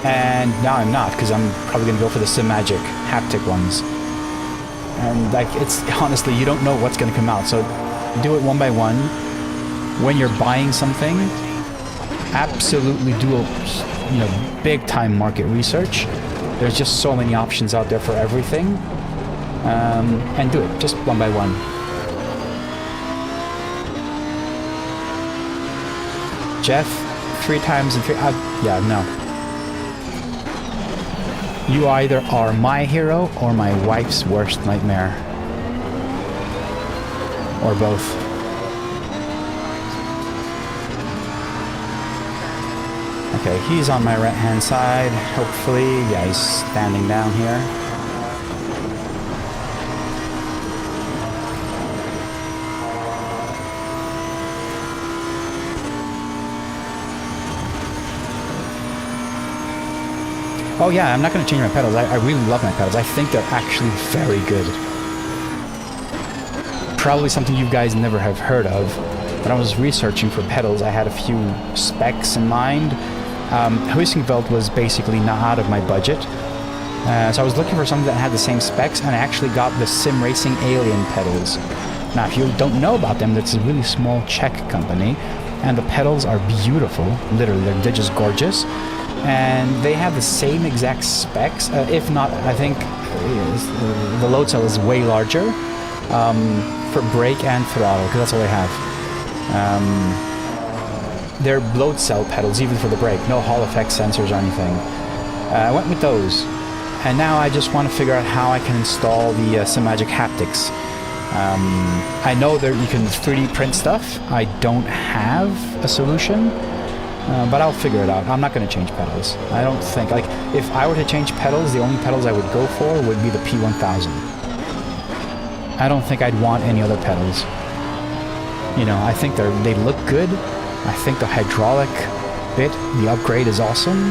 and now I'm not, because I'm probably gonna go for the SimMagic haptic ones. And like, it's honestly, you don't know what's gonna come out, so do it one by one. When you're buying something, absolutely do a, you know, big time market research. There's just so many options out there for everything, and do it just one by one. Jeff, 3 times and 3. Yeah, no. You either are my hero or my wife's worst nightmare. Or both. Okay, he's on my right hand side, hopefully. Yeah, he's standing down here. Oh yeah, I'm not going to change my pedals. I really love my pedals. I think they're actually very good. Probably something you guys never have heard of. When I was researching for pedals, I had a few specs in mind. Huizinveld was basically not out of my budget. So I was looking for something that had the same specs, and I actually got the Simracing Alien pedals. Now, if you don't know about them, that's a really small Czech company, and the pedals are beautiful. Literally, they're just gorgeous. And they have the same exact specs, if not, I think the load cell is way larger for brake and throttle, because that's all they have. They're load cell pedals, even for the brake, no Hall effect sensors or anything. I went with those, and now I just want to figure out how I can install the SimMagic haptics. I know that you can 3D print stuff. I don't have a solution. But I'll figure it out. I'm not going to change pedals. I don't think, like, if I were to change pedals, the only pedals I would go for would be the P1000. I don't think I'd want any other pedals. You know, I think they look good. I think the hydraulic bit, the upgrade is awesome.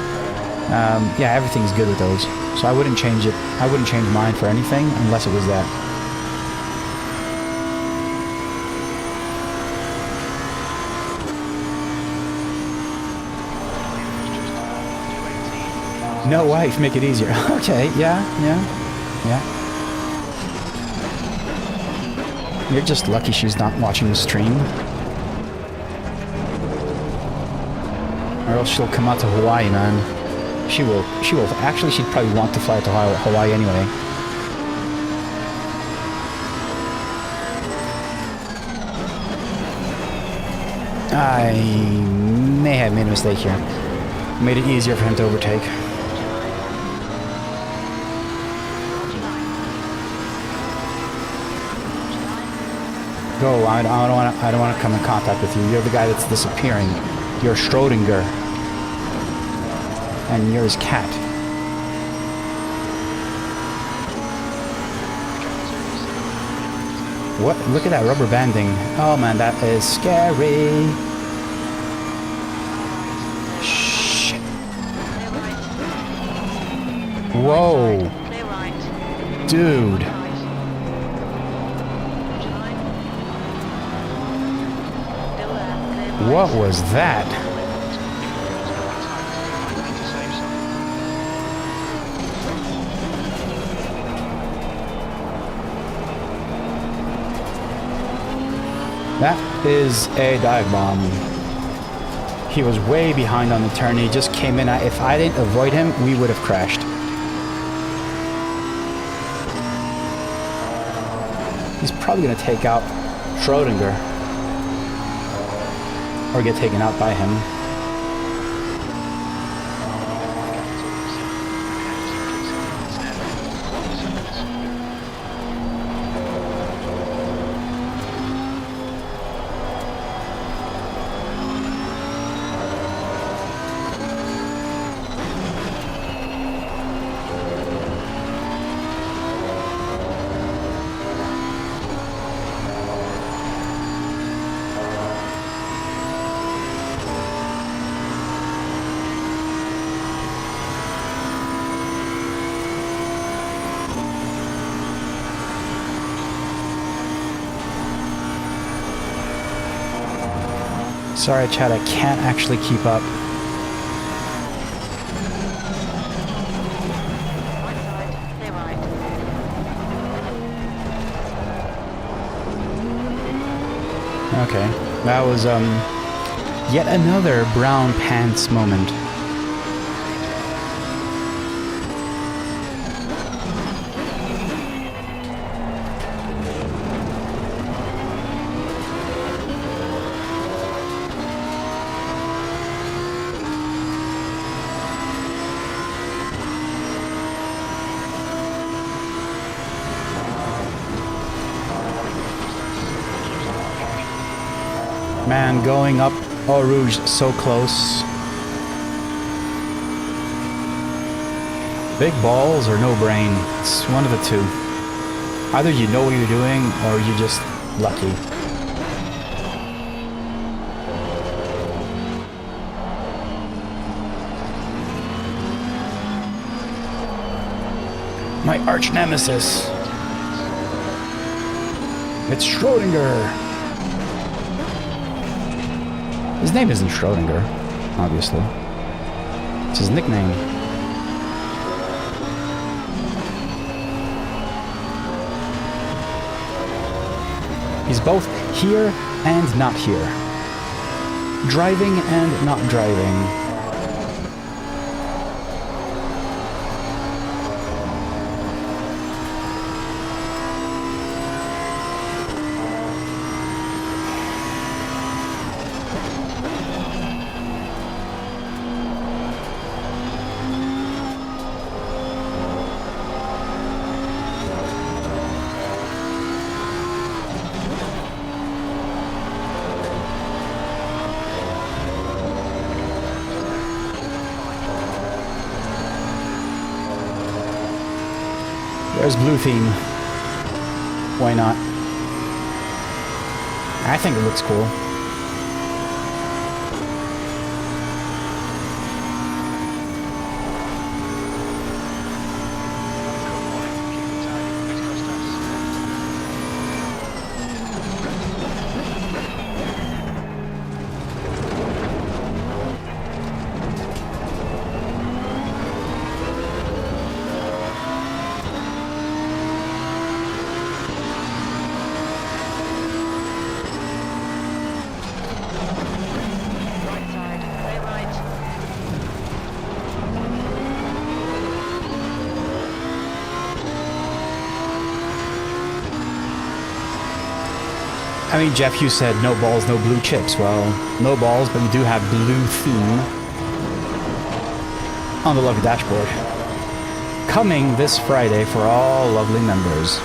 Yeah, everything's good with those. So I wouldn't change it. I wouldn't change mine for anything unless it was that. No wife, make it easier. Okay, yeah. You're just lucky she's not watching the stream. Or else she'll come out to Hawaii, man. She will. Actually, she'd probably want to fly to Hawaii anyway. I may have made a mistake here. Made it easier for him to overtake. Go, I don't want to come in contact with you. You're the guy that's disappearing. You're Schrodinger. And you're his cat. What? Look at that rubber banding. Oh man, that is scary. Shit. Whoa. Dude. What was that? That is a dive bomb. He was way behind on the turn. He just came in. If I didn't avoid him, we would have crashed. He's probably going to take out Schrodinger. Or get taken out by him. Sorry, Chad, I can't actually keep up. Okay, that was yet another brown pants moment. Man, going up Eau Rouge so close. Big balls or no brain. It's one of the two. Either you know what you're doing or you're just lucky. My arch nemesis. It's Schrodinger. His name isn't Schrodinger, obviously. It's his nickname. He's both here and not here. Driving and not driving. There's blue theme. Why not? I think it looks cool. I mean, Jeff, you said no balls, no blue chips. Well, no balls, but we do have blue theme on the lovely dashboard. Coming this Friday for all lovely members.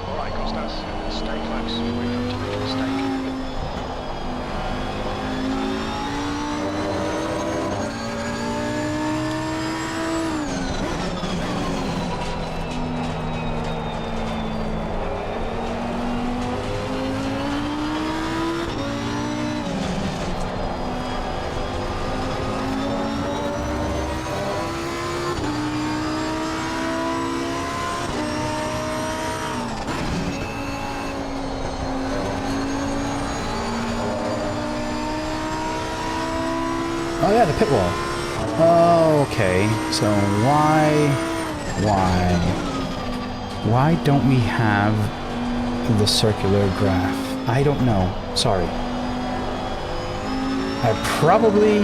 Alright, Costas, stay close. yeah, the pit wall. Okay, so why don't we have the circular graph? I don't know. Sorry. I probably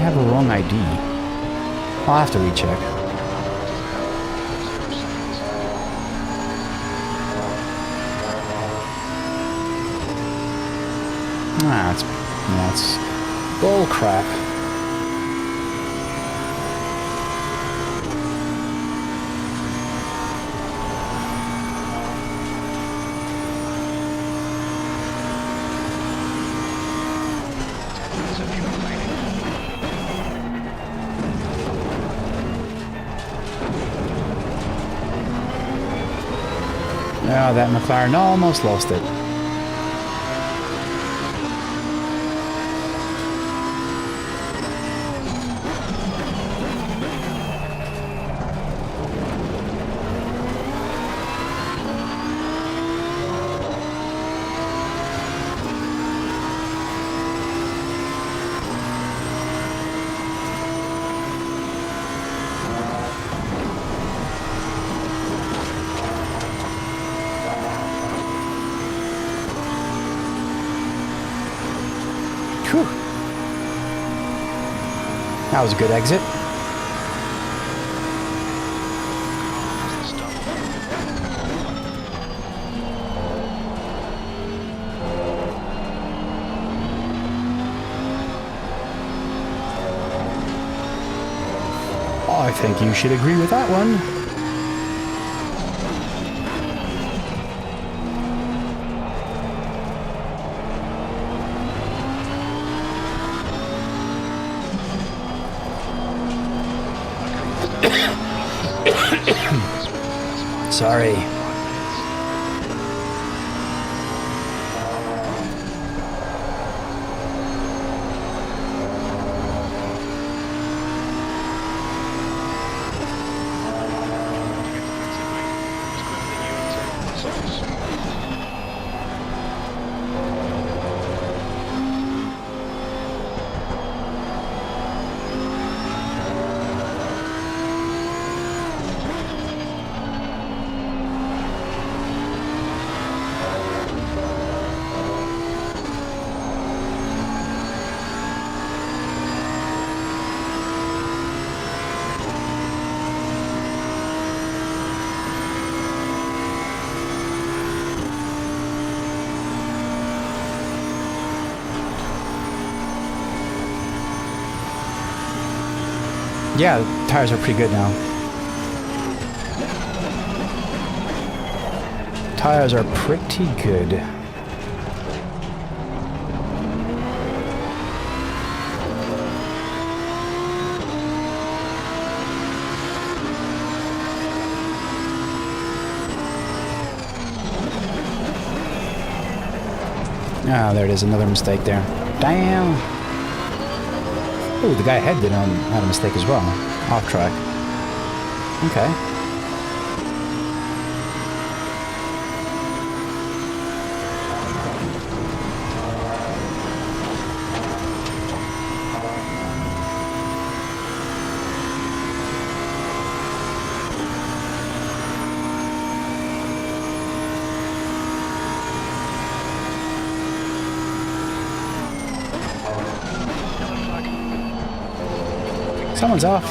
have a wrong ID. I'll have to recheck. That's bull crap. Oh, that McLaren almost lost it. Whew. That was a good exit. I think you should agree with that one. Sorry. Yeah, the tires are pretty good now. Tires are pretty good. Ah, there it is, another mistake there. Damn! Oh, the guy ahead had a mistake as well. Off track. Okay. Someone's off.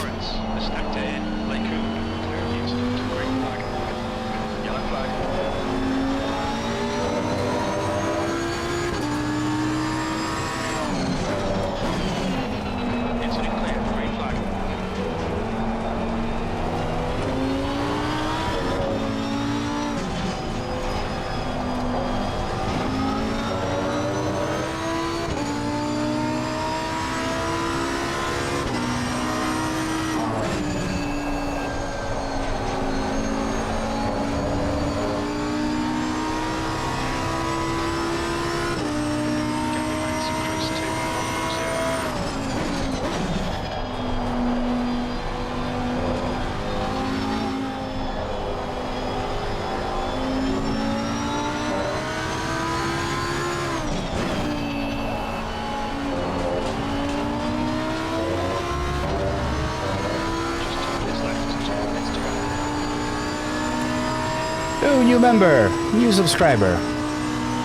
new member, new subscriber,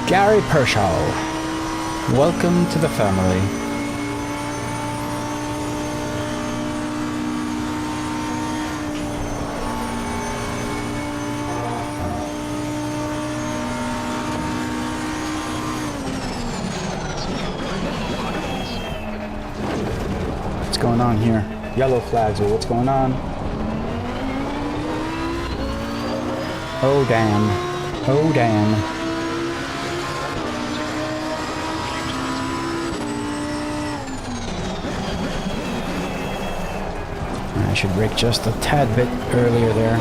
Gary Pershaw. Welcome to the family. What's going on here? Yellow flags, or what's going on? Oh damn. Oh damn. I should brake just a tad bit earlier there.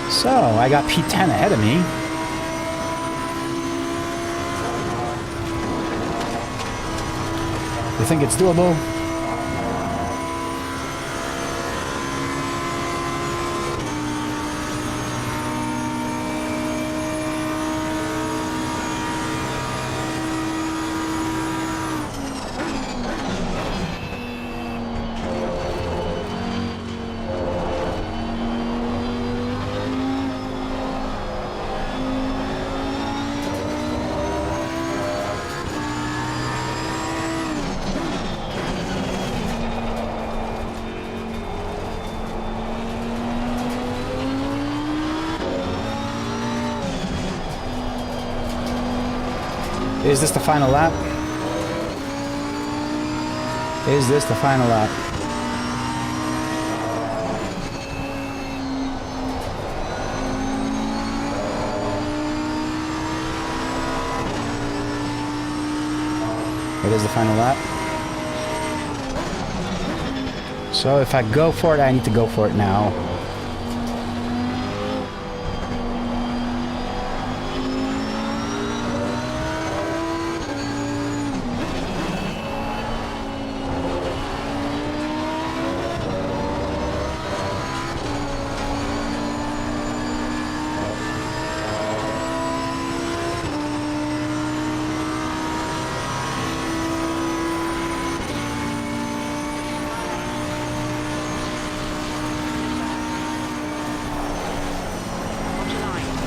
So, I got P10 ahead of me. You think it's doable? Is this the final lap? Is this the final lap? It is the final lap. So if I go for it, I need to go for it now.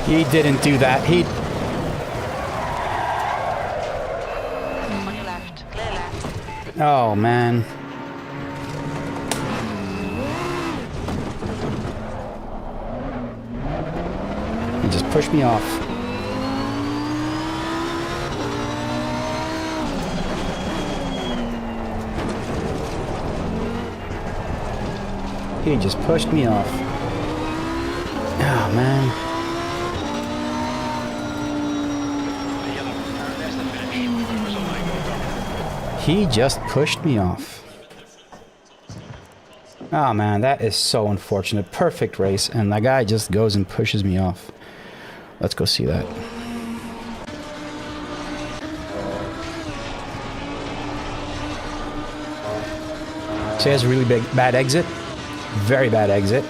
He didn't do that. He... On your left, clear left. Oh, man. He just pushed me off. He just pushed me off. Oh, man. He just pushed me off. Oh man, that is so unfortunate. Perfect race, and that guy just goes and pushes me off. Let's go see that. So he has a really bad exit. Very bad exit.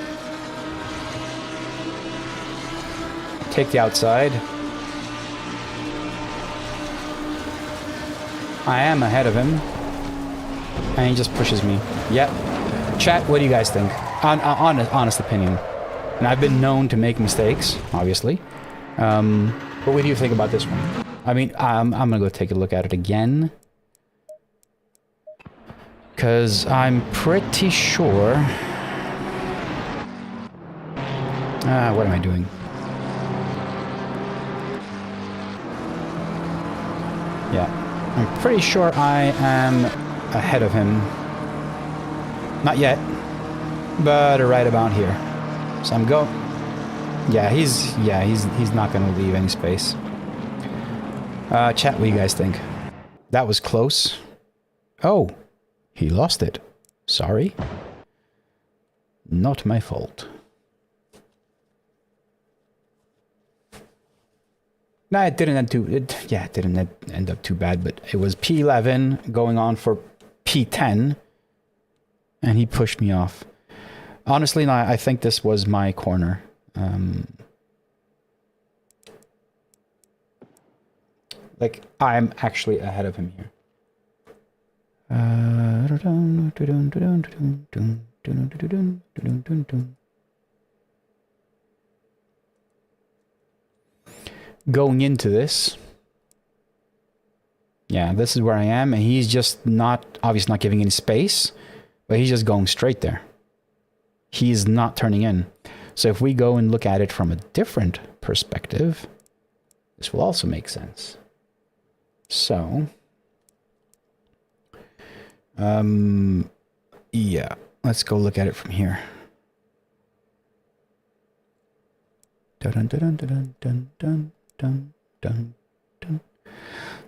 Take the outside. I am ahead of him, and he just pushes me. Yep. Chat, what do you guys think? Honest opinion. And I've been known to make mistakes, obviously. But what do you think about this one? I mean, I'm gonna go take a look at it again. Because I'm pretty sure... what am I doing? Yeah. I'm pretty sure I am ahead of him. Not yet, but right about here. So I'm going. Yeah, he's not going to leave any space. Chat, what do you guys think? That was close. Oh, he lost it. Sorry. Not my fault. No, it didn't end too... it didn't end up too bad, but it was P11 going on for P10, and he pushed me off. Honestly, I think this was my corner. Like, I'm actually ahead of him here. Going into this, yeah, this is where I am, and he's just not, obviously not giving any space, but he's just going straight there. He's not turning in. So if we go and look at it from a different perspective, this will also make sense. So, yeah, let's go look at it from here. Dun, dun, dun, dun, dun, dun, dun, dun, dun.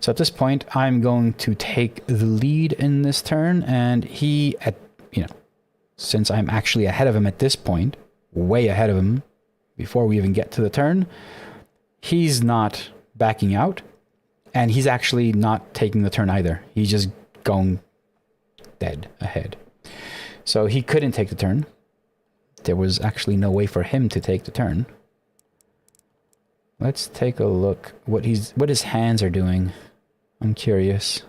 So at this point, I'm going to take the lead in this turn, and he, since I'm actually ahead of him at this point, way ahead of him, before we even get to the turn, he's not backing out, and he's actually not taking the turn either. He's just going dead ahead. So he couldn't take the turn. There was actually no way for him to take the turn. Let's take a look what his hands are doing. I'm curious.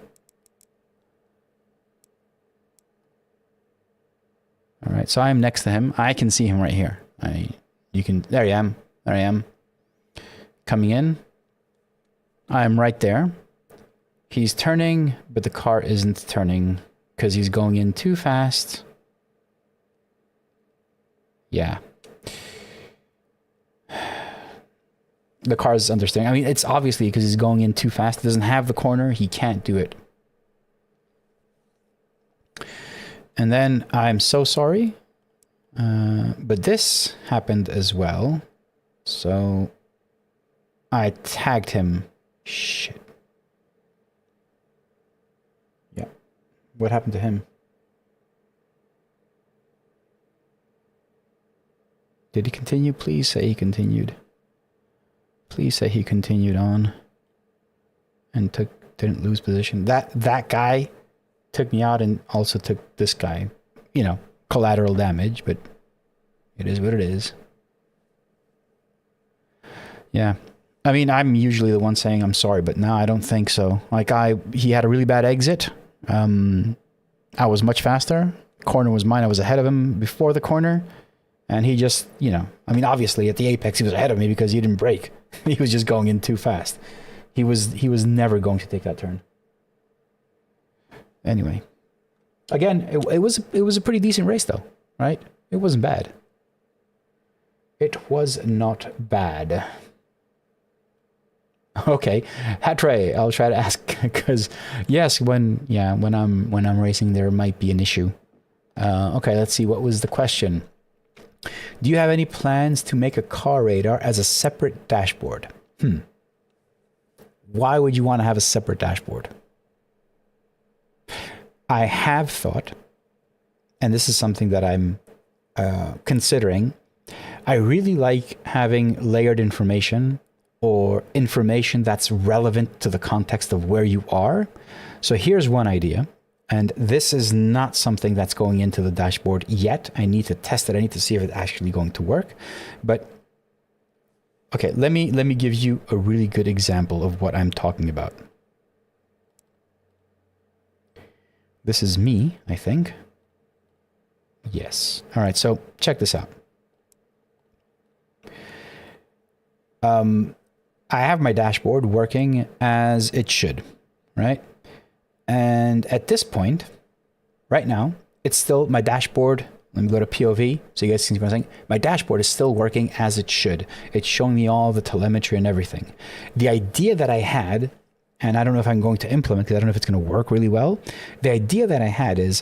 All right, so I'm next to him. I can see him right here. There I am. There I am. Coming in. I'm right there. He's turning, but the car isn't turning because he's going in too fast. Yeah. The car's understanding. I mean, it's obviously because he's going in too fast. It doesn't have the corner. He can't do it. And then, I'm so sorry. But this happened as well. So, I tagged him. Shit. Yeah. What happened to him? Did he continue? Please say he continued. Please say he continued on and didn't lose position. That guy took me out and also took this guy, collateral damage, but it is what it is. Yeah. I mean, I'm usually the one saying I'm sorry, but now I don't think so. Like he had a really bad exit. I was much faster. Corner was mine. I was ahead of him before the corner. And he just, I mean, obviously at the apex, he was ahead of me because he didn't brake. He was just going in too fast. He was never going to take that turn. Anyway, again, it was a pretty decent race though, right? It wasn't bad. It was not bad. Okay, Hatre, I'll try to ask because yes, when I'm racing, there might be an issue. Okay, let's see. What was the question? Do you have any plans to make a car radar as a separate dashboard? Why would you want to have a separate dashboard? I have thought, and this is something that I'm considering, I really like having layered information or information that's relevant to the context of where you are. So here's one idea. And this is not something that's going into the dashboard yet. I need to test it. I need to see if it's actually going to work. But okay, let me give you a really good example of what I'm talking about. This is me, I think. Yes. All right, so check this out. I have my dashboard working as it should, right? And at this point, right now, it's still my dashboard. Let me go to POV so you guys can see what I'm saying. My dashboard is still working as it should. It's showing me all the telemetry and everything. The idea that I had, and I don't know if I'm going to implement because I don't know if it's going to work really well. The idea that I had is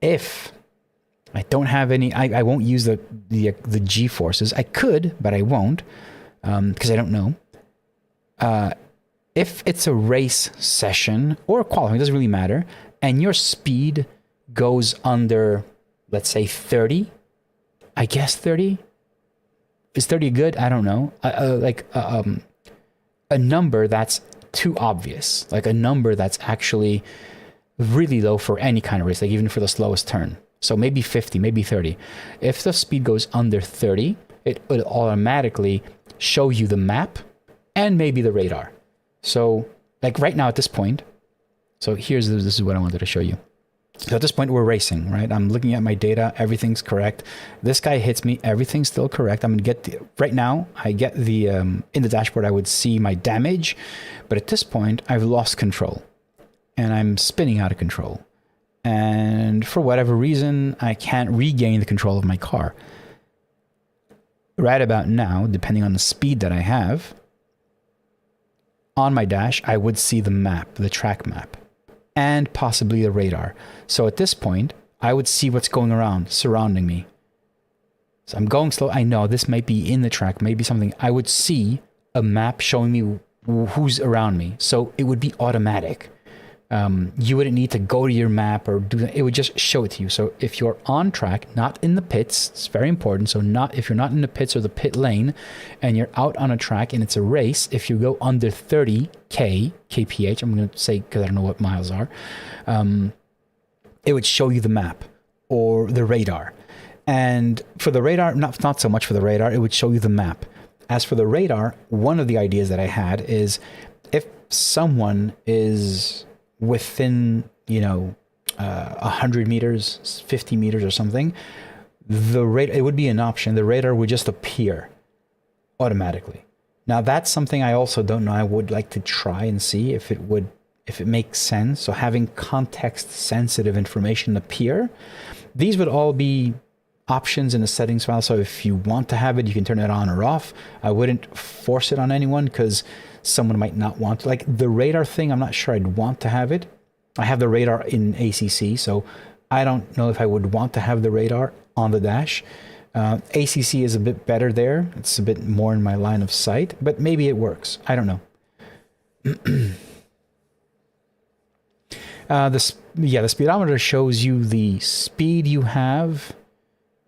if I don't have any, I won't use the G-forces. I could, but I won't because I don't know. If it's a race session or qualifying, it doesn't really matter, and your speed goes under, let's say 30, I guess 30? Is 30 good? I don't know. A number that's too obvious, like a number that's actually really low for any kind of race, like even for the slowest turn. So maybe 50, maybe 30. If the speed goes under 30, it would automatically show you the map and maybe the radar. So like right now at this point, so this is what I wanted to show you. So at this point, we're racing, right? I'm looking at my data. Everything's correct. This guy hits me. Everything's still correct. I'm going to get the... Right now, I get the... in the dashboard, I would see my damage. But at this point, I've lost control. And I'm spinning out of control. And for whatever reason, I can't regain the control of my car. Right about now, depending on the speed that I have, on my dash, I would see the map, the track map, and possibly the radar. So at this point, I would see what's going around, surrounding me. So I'm going slow. I know this might be in the track, maybe something. I would see a map showing me who's around me. So it would be automatic. You wouldn't need to go to your map or do that. It would just show it to you. So if you're on track, not in the pits, it's very important. So if you're not in the pits or the pit lane and you're out on a track and it's a race, if you go under 30 kph, I'm going to say because I don't know what miles are, it would show you the map or the radar. And for the radar, not so much for the radar, it would show you the map. As for the radar, one of the ideas that I had is if someone is within, 100 meters, 50 meters or something, it would be an option. The radar would just appear automatically. Now that's something I also don't know. I would like to try and see if it makes sense. So having context sensitive information appear, these would all be options in the settings file. So if you want to have it, you can turn it on or off. I wouldn't force it on anyone because someone might not want to. Like the radar thing, I'm not sure I'd want to have it. I have the radar in ACC, so I don't know if I would want to have the radar on the dash. ACC is a bit better there. It's a bit more in my line of sight, but maybe it works. I don't know. The speedometer shows you the speed you have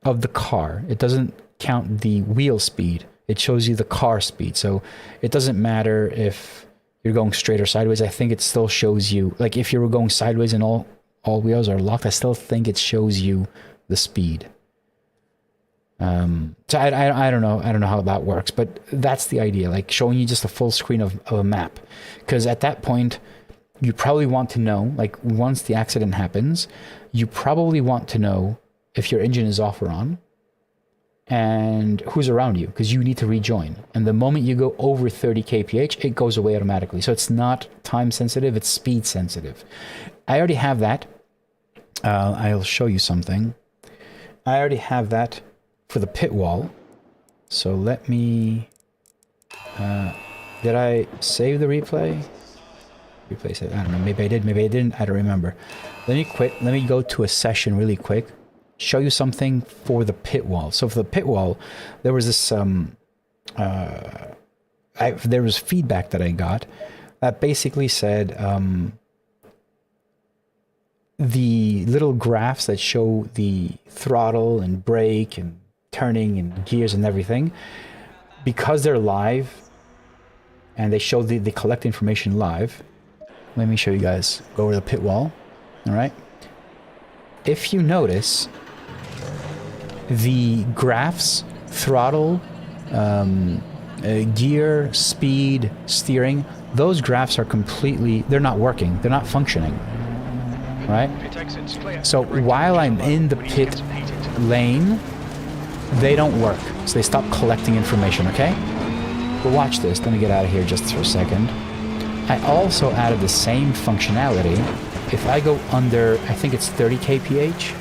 of the car. It doesn't count the wheel speed. It shows you the car speed. So it doesn't matter if you're going straight or sideways. I think it still shows you, like if you were going sideways and all wheels are locked, I still think it shows you the speed. So I don't know. I don't know how that works, but that's the idea, like showing you just a full screen of a map. Because at that point, you probably want to know, like once the accident happens, you probably want to know if your engine is off or on and who's around you, because you need to rejoin. And the moment you go over 30 kph, it goes away automatically. So it's not time sensitive, it's speed sensitive. I already have that. I'll show you something. I already have that for the pit wall. So let me... did I save the replay? Replay save, I don't know, maybe I did, maybe I didn't, I don't remember. Let me quit, let me go to a session really quick, show you something for the pit wall. So for the pit wall, there was this, there was feedback that I got that basically said, the little graphs that show the throttle and brake and turning and gears and everything, because they're live and they show they collect information live. Let me show you guys. Go over the pit wall. All right. If you notice, the graphs, throttle, gear, speed, steering, those graphs are completely, they're not working. They're not functioning. Right? So while I'm in the pit lane, they don't work. So they stop collecting information, okay? But watch this. Let me get out of here just for a second. I also added the same functionality. If I go under, I think it's 30 kph.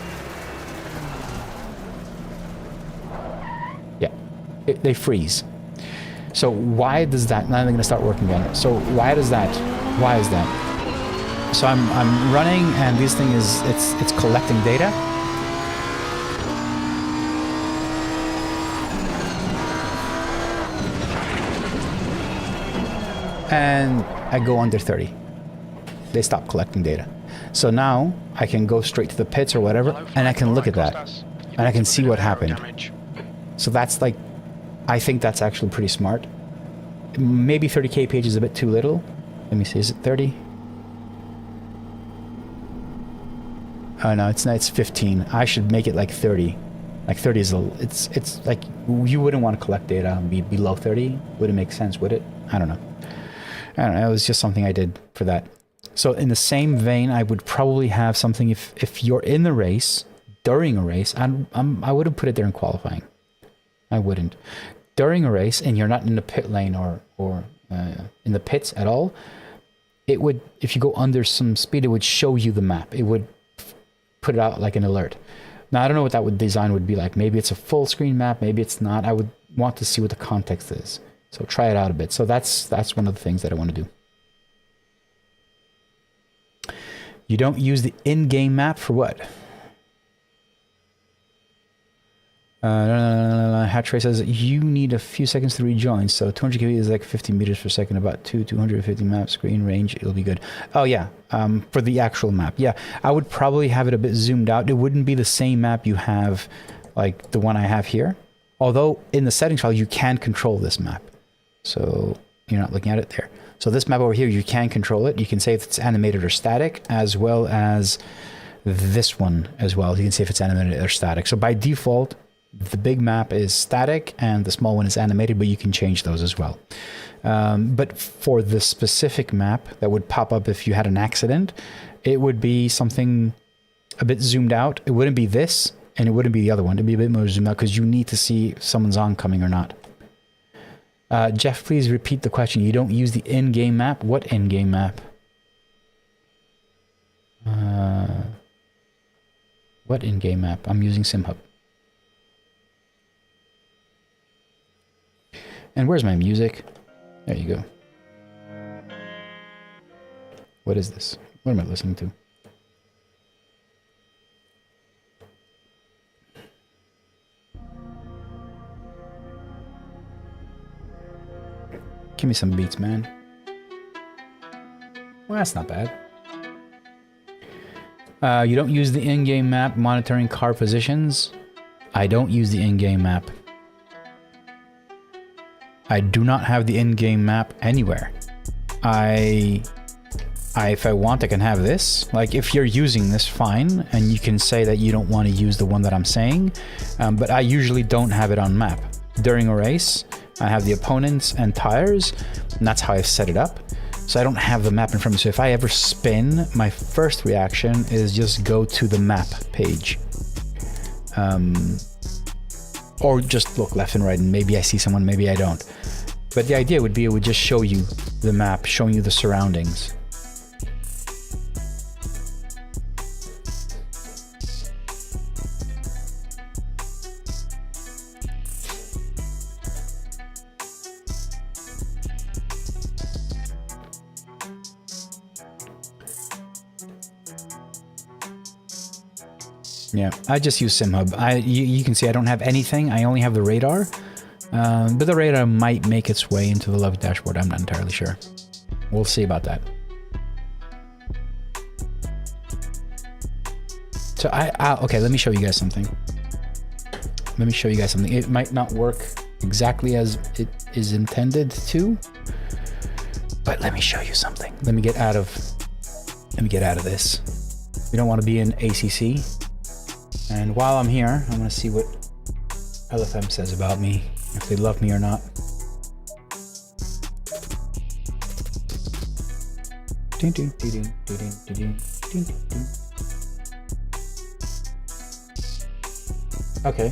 Yeah, they freeze. So why does that, now they're going to start working again. So why does that, why is that? So I'm running and this thing is, it's collecting data. And I go under 30. They stop collecting data. So now I can go straight to the pits or whatever, and I can look at that. And I can see what happened. So that's like, I think that's actually pretty smart. Maybe 30 kph is a bit too little. Let me see, is it 30? Oh no, it's not, it's 15. I should make it like 30. Like 30 is, it's like, you wouldn't want to collect data and be below 30. Wouldn't make sense, would it? I don't know. I don't know, it was just something I did for that. So in the same vein, I would probably have something if you're in the race, during a race, I wouldn't put it there in qualifying. I wouldn't. During a race, and you're not in the pit lane or in the pits at all, it would, if you go under some speed, it would show you the map. It would put it out like an alert. Now, I don't know what that design would be like. Maybe it's a full screen map, maybe it's not. I would want to see what the context is. So try it out a bit. So that's one of the things that I want to do. You don't use the in-game map for what? Hatchray says you need a few seconds to rejoin, so 200 kb is like 50 meters per second, about 250 map screen range. It'll be good. Oh yeah, for the actual map. Yeah, I would probably have it a bit zoomed out. It wouldn't be the same map you have, like the one I have here. Although in the settings file you can control this map, so you're not looking at it there. So this map over here, you can control it. You can say if it's animated or static, as well as this one as well. You can see if it's animated or static. So by default, the big map is static and the small one is animated, but you can change those as well. But for the specific map that would pop up if you had an accident, it would be something a bit zoomed out. It wouldn't be this, and it wouldn't be the other one. It'd be a bit more zoomed out because you need to see if someone's oncoming or not. Jeff, please repeat the question. You don't use the in-game map? What in-game map? What in-game map? I'm using SimHub. And where's my music? There you go. What is this? What am I listening to? Give me some beats, man. Well, that's not bad. You don't use the in-game map monitoring car positions? I don't use the in-game map. I do not have the in-game map anywhere. If I want, I can have this. Like, if you're using this, fine, and you can say that you don't want to use the one that I'm saying, but I usually don't have it on map. During a race, I have the opponents and tires, and that's how I've set it up. So I don't have the map in front of me. So if I ever spin, my first reaction is just go to the map page. Or just look left and right, and maybe I see someone, maybe I don't. But the idea would be it would just show you the map, showing you the surroundings. Yeah, I just use SimHub. You can see I don't have anything. I only have the radar. But the radar might make its way into the love dashboard. I'm not entirely sure. We'll see about that. So okay, let me show you guys something. Let me show you guys something. It might not work exactly as it is intended to, but let me show you something. Let me get out of this. We don't want to be in ACC. And while I'm here, I'm going to see what LFM says about me, if they love me or not. Okay.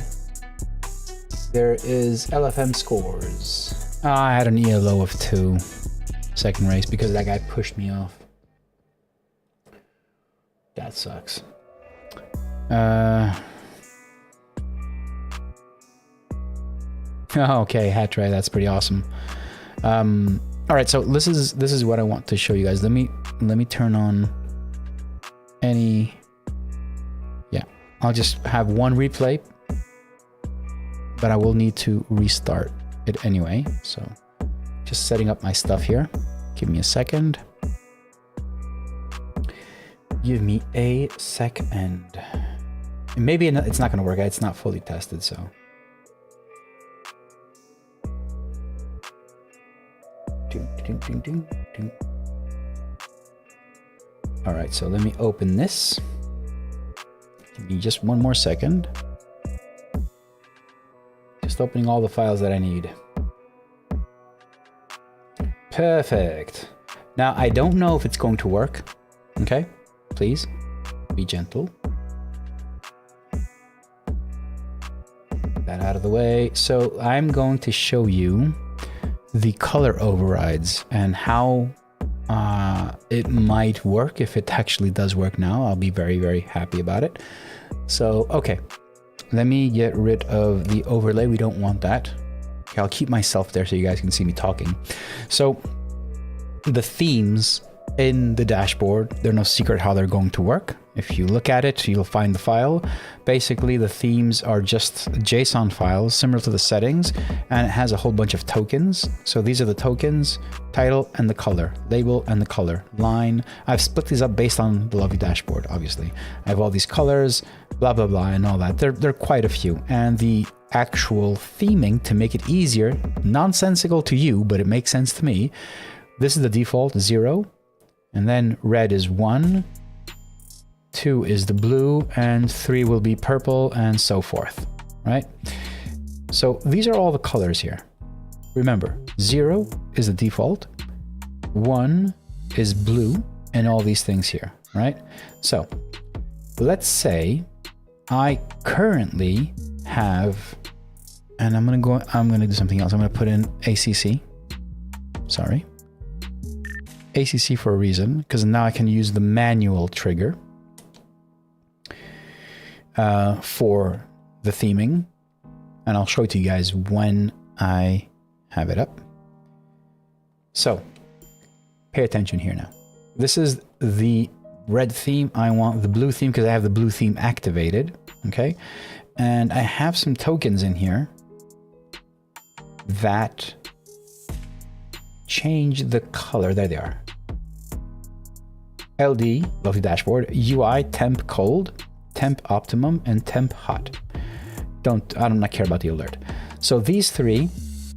There is LFM scores. I had an ELO of 2 second race because that guy pushed me off. That sucks. Okay, hat tray, that's pretty awesome. All right, so this is what I want to show you guys. Let me turn on any. Yeah, I'll just have one replay, but I will need to restart it anyway. So just setting up my stuff here. Give me a second. Give me a second. Maybe it's not going to work. It's not fully tested, so. All right, so let me open this. Give me just one more second. Just opening all the files that I need. Perfect. Now, I don't know if it's going to work. Okay, please be gentle. That out of the way. So I'm going to show you the color overrides and how it might work. If it actually does work now, I'll be very, very happy about it. So, okay, let me get rid of the overlay. We don't want that. Okay, I'll keep myself there so you guys can see me talking. So the themes in the dashboard, they're no secret how they're going to work. If you look at it, you'll find the file. Basically, the themes are just JSON files similar to the settings, and it has a whole bunch of tokens. So these are the tokens, title and the color, label and the color, line. I've split these up based on the lovely dashboard, obviously. I have all these colors, blah, blah, blah, and all that. There are quite a few. And the actual theming, to make it easier, nonsensical to you, but it makes sense to me. This is the default 0, and then red is 1, 2 is the blue, and 3 will be purple, and so forth, right? So these are all the colors here. Remember, 0 is the default, 1 is blue, and all these things here, right? So let's say I currently have, and I'm gonna do something else. I'm gonna put in ACC. Sorry. ACC for a reason, because now I can use the manual trigger for the theming, and I'll show it to you guys when I have it up. So pay attention here now. This is the red theme. I want the blue theme because I have the blue theme activated. Okay, and I have some tokens in here that change the color. There they are. LD, lovely dashboard, UI, temp cold, temp optimum, and temp hot. I do not care about the alert. So these three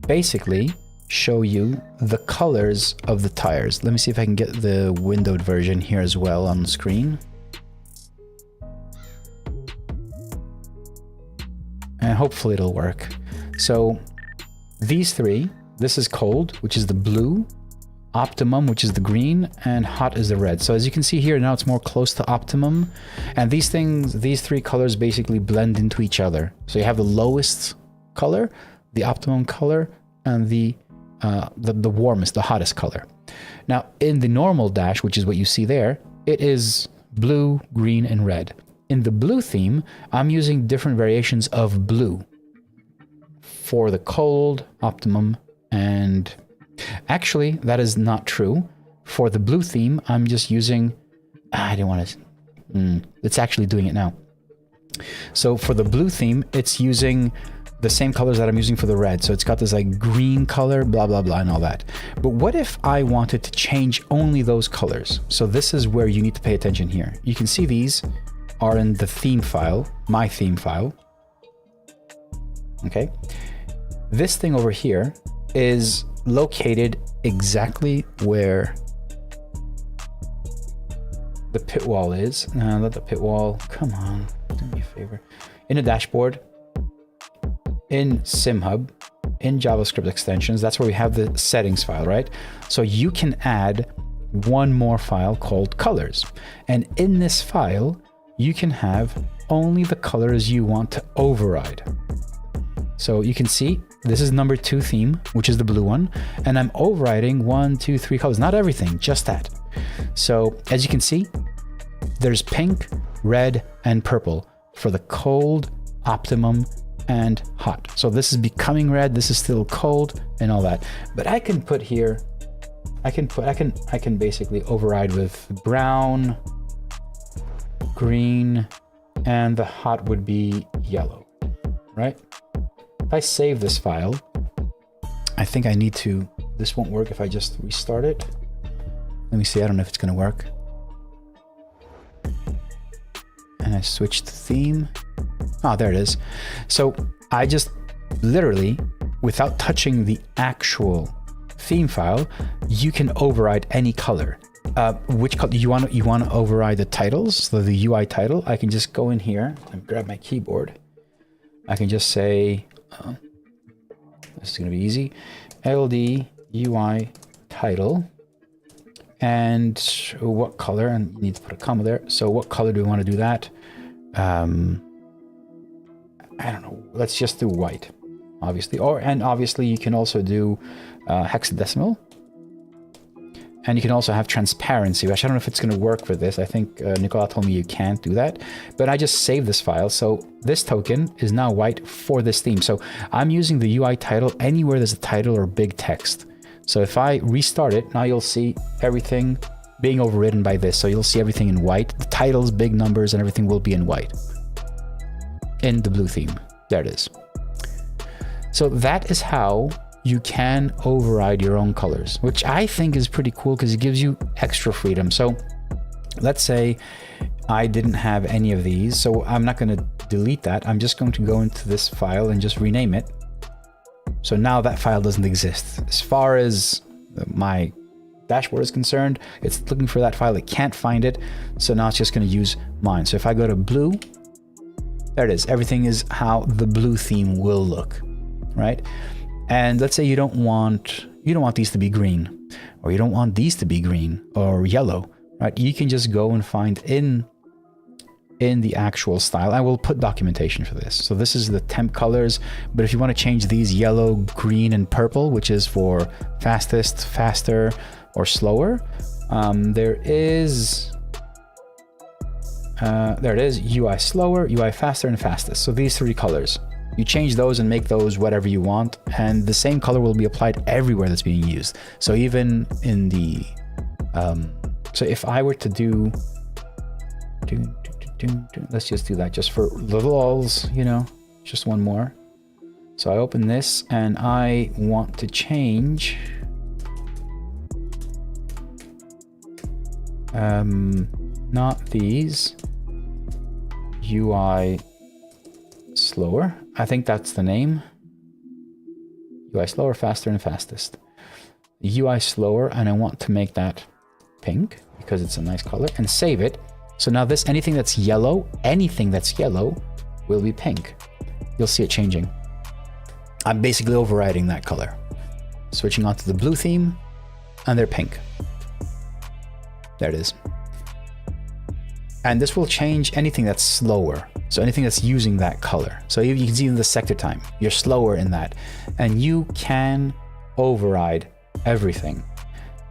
basically show you the colors of the tires. Let me see if I can get the windowed version here as well on the screen. And hopefully it'll work. So these three, this is cold, which is the blue, optimum, which is the green, and hot is the red. So as you can see here, now it's more close to optimum. And these three colors basically blend into each other. So you have the lowest color, the optimum color, and the warmest, the hottest color. Now in the normal dash, which is what you see there, it is blue, green, and red. In the blue theme, I'm using different variations of blue for the cold, optimum, and actually, that is not true. For the blue theme, I'm just using, I didn't want to, it's actually doing it now. So for the blue theme, it's using the same colors that I'm using for the red. So it's got this like green color, blah, blah, blah, and all that. But what if I wanted to change only those colors? So this is where you need to pay attention here. You can see these are in the theme file, my theme file. Okay. This thing over here is located exactly where the pit wall is. Not the pit wall. Come on, do me a favor. In the dashboard, in SimHub, in JavaScript extensions, that's where we have the settings file, right? So you can add one more file called colors. And in this file, you can have only the colors you want to override. So you can see this is number 2 theme, which is the blue one, and I'm overriding 1, 2, 3 colors, not everything, just that. So as you can see, there's pink, red, and purple for the cold, optimum, and hot. So this is becoming red, this is still cold, and all that. But I can put here, I can basically override with brown, green, and the hot would be yellow, right? If I save this file, I think I need to, this won't work if I just restart it. Let me see, I don't know if it's gonna work. And I switched the theme. Oh, there it is. So I just literally, without touching the actual theme file, you can override any color. Which color you want to override the titles, so the UI title. I can just go in here and grab my keyboard. I can just say, this is going to be easy, LD UI title, And what color? And you need to put a comma there. So what color do we want to do that? I don't know. Let's just do white, obviously. And obviously you can also do hexadecimal. And you can also have transparency, which I don't know if it's going to work for this. I think Nicola told me you can't do that. But I just saved this file. So this token is now white for this theme. So I'm using the UI title anywhere there's a title or big text. So if I restart it, now you'll see everything being overridden by this. So you'll see everything in white. The titles, big numbers, and everything will be in white. In the blue theme. There it is. So that is how you can override your own colors, which I think is pretty cool because it gives you extra freedom. So let's say I didn't have any of these, so I'm not going to delete that. I'm just going to go into this file and just rename it. So now that file doesn't exist. As far as my dashboard is concerned, it's looking for that file. It can't find it. So now it's just going to use mine. So if I go to blue, there it is. Everything is how the blue theme will look, right? And let's say you don't want these to be green, or you don't want these to be green or yellow, right? You can just go and find in the actual style. I will put documentation for this. So this is the temp colors, but if you want to change these yellow, green, and purple, which is for fastest, faster, or slower, there it is, UI slower, UI faster, and fastest. So these three colors. You change those and make those whatever you want, and the same color will be applied everywhere that's being used. So even in the, so if I were to do, let's just do that just for little alls, you know, just one more. So I open this and I want to change, not these, UI slower. I think that's the name. UI slower, faster, and fastest. UI slower, and I want to make that pink because it's a nice color, and save it. So now this, anything that's yellow will be pink. You'll see it changing. I'm basically overriding that color. Switching on to the blue theme, and they're pink. There it is. And this will change anything that's slower. So anything that's using that color. So you can see in the sector time, you're slower in that. And you can override everything.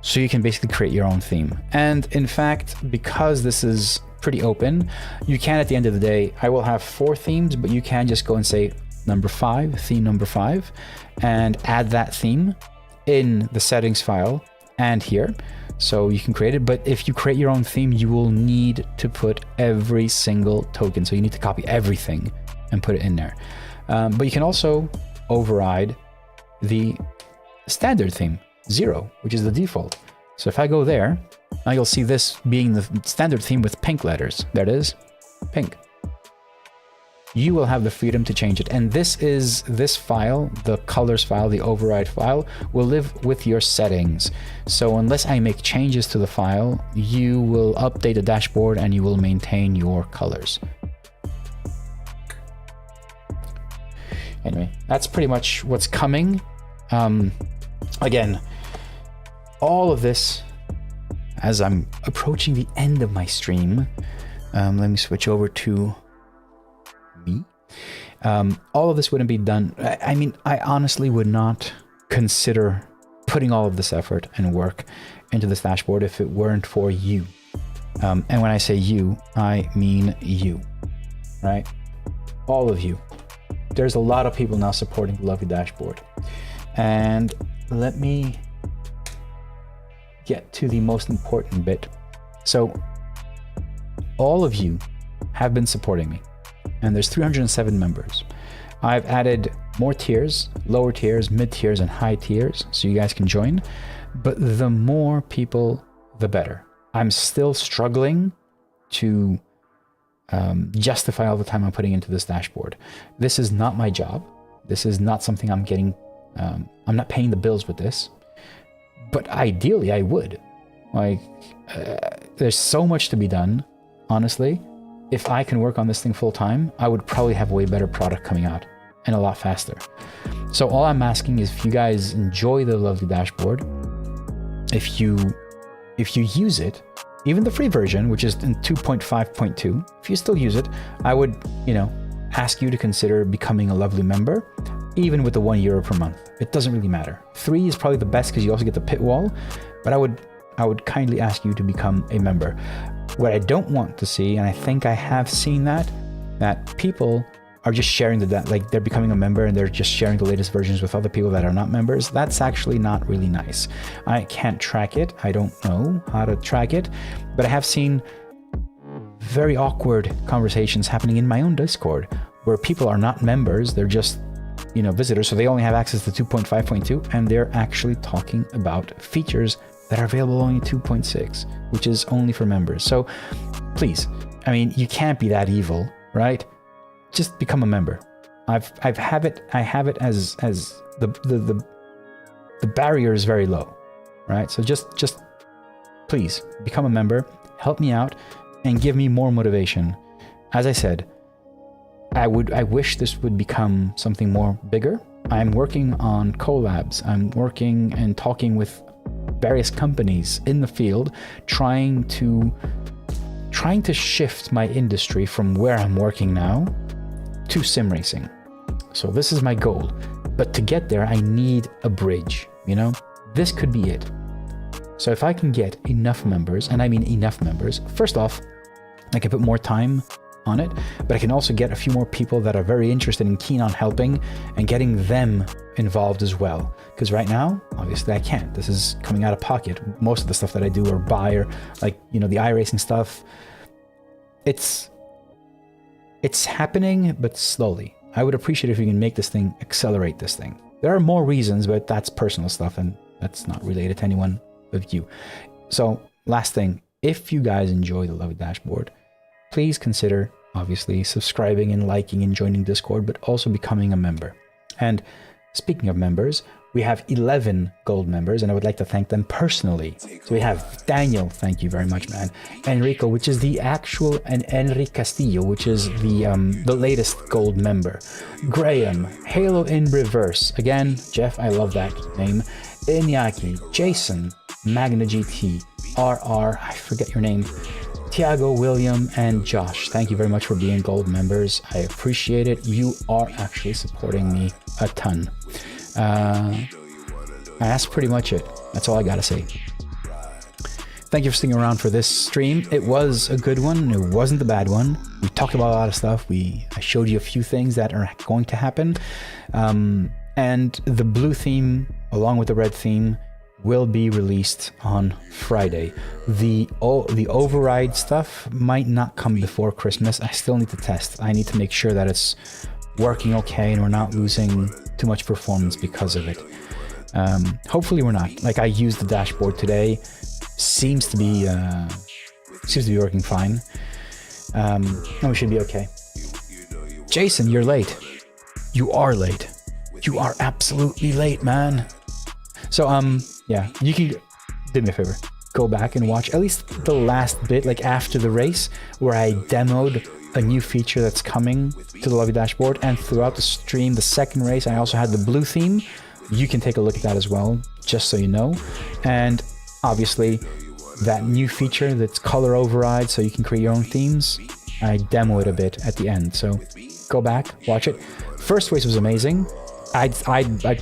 So you can basically create your own theme. And in fact, because this is pretty open, you can, at the end of the day, I will have 4 themes, but you can just go and say number 5, theme number 5, and add that theme in the settings file and here. So you can create it, but if you create your own theme, you will need to put every single token. So you need to copy everything and put it in there. But you can also override the standard theme, 0, which is the default. So if I go there, now you'll see this being the standard theme with pink letters. There it is, pink. You will have the freedom to change it. And this file, the colors file, the override file, will live with your settings. So unless I make changes to the file, you will update the dashboard and you will maintain your colors. Anyway, that's pretty much what's coming. Again, all of this, as I'm approaching the end of my stream, let me switch over to me. All of this wouldn't be done. I mean, I honestly would not consider putting all of this effort and work into this dashboard if it weren't for you. And when I say you, I mean you, right? All of you. There's a lot of people now supporting the lovely dashboard. And let me get to the most important bit. So all of you have been supporting me, and there's 307 members. I've added more tiers, lower tiers, mid tiers, and high tiers, so you guys can join. But the more people, the better. I'm still struggling to justify all the time I'm putting into this dashboard. This is not my job. This is not something I'm getting. I'm not paying the bills with this. But ideally, I would. Like, there's so much to be done, honestly. If I can work on this thing full time, I would probably have a way better product coming out and a lot faster. So all I'm asking is if you guys enjoy the lovely dashboard, if you if you use it, even the free version, which is in 2.5.2, if you still use it, I would, ask you to consider becoming a Lovely member, even with the €1 per month. It doesn't really matter. 3 is probably the best because you also get the pit wall, but I would kindly ask you to become a member. What I don't want to see, and I think I have seen that people are just sharing like they're becoming a member and they're just sharing the latest versions with other people that are not members. That's actually not really nice. I can't track it. I don't know how to track it, but I have seen very awkward conversations happening in my own Discord where people are not members. They're just, visitors. So they only have access to 2.5.2 and they're actually talking about features that are available only 2.6, which is only for members. So please, you can't be that evil, right? Just become a member. I have it as the barrier is very low, right? So just please become a member, help me out, and give me more motivation. As I said, I wish this would become something more bigger. I'm working on collabs. I'm working and talking with various companies in the field, trying to shift my industry from where I'm working now to sim racing. So this is my goal, but to get there, I need a bridge, This could be it. So if I can get enough members, and I mean enough members, first off, I can put more time on it, but I can also get a few more people that are very interested and keen on helping and getting them involved as well. Because right now, obviously I can't. This is coming out of pocket. Most of the stuff that I do or buy or the iRacing stuff, it's happening, but slowly. I would appreciate if you can make this thing, accelerate this thing. There are more reasons, but that's personal stuff and that's not related to anyone of you. So last thing, if you guys enjoy the Lovely Dashboard, please consider obviously subscribing and liking and joining Discord, but also becoming a member. And speaking of members, we have 11 gold members, and I would like to thank them personally. So we have Daniel, thank you very much, man. Enrico, which is the actual, and Enrique Castillo, which is the latest gold member. Graham, Halo in Reverse. Again, Jeff, I love that name. Iñaki, Jason, Magna GT, RR, I forget your name. Tiago, William, and Josh, thank you very much for being gold members. I appreciate it. You are actually supporting me a ton. That's pretty much it. That's all I gotta say. Thank you for sticking around for this stream. It was a good one. It wasn't the bad one. We talked about a lot of stuff. I showed you a few things that are going to happen. And the blue theme, along with the red theme, will be released on Friday. The override stuff might not come before Christmas. I still need to test. I need to make sure that it's working okay and we're not losing too much performance because of it. Hopefully we're not. Like, I used the dashboard today. Seems to be working fine. And we should be okay. Jason, you're late. You are late. You are absolutely late, man. So, yeah, you can do me a favor. Go back and watch at least the last bit, like after the race, where I demoed a new feature that's coming to the Lovely Dashboard. And throughout the stream, the second race, I also had the blue theme. You can take a look at that as well, just so you know. And obviously, that new feature that's color override, so you can create your own themes. I demo it a bit at the end, so go back, watch it. First race was amazing. I'd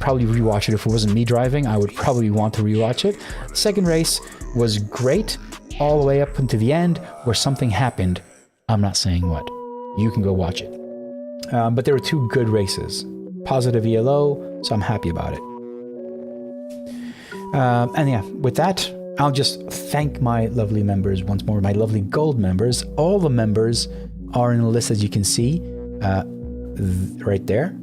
probably rewatch it if it wasn't me driving. I would probably want to rewatch it. Second race was great, all the way up until the end, where something happened. I'm not saying what. You can go watch it. But there were two good races. Positive ELO, so I'm happy about it. And yeah, with that, I'll just thank my lovely members once more, my lovely gold members. All the members are in the list, as you can see, right there.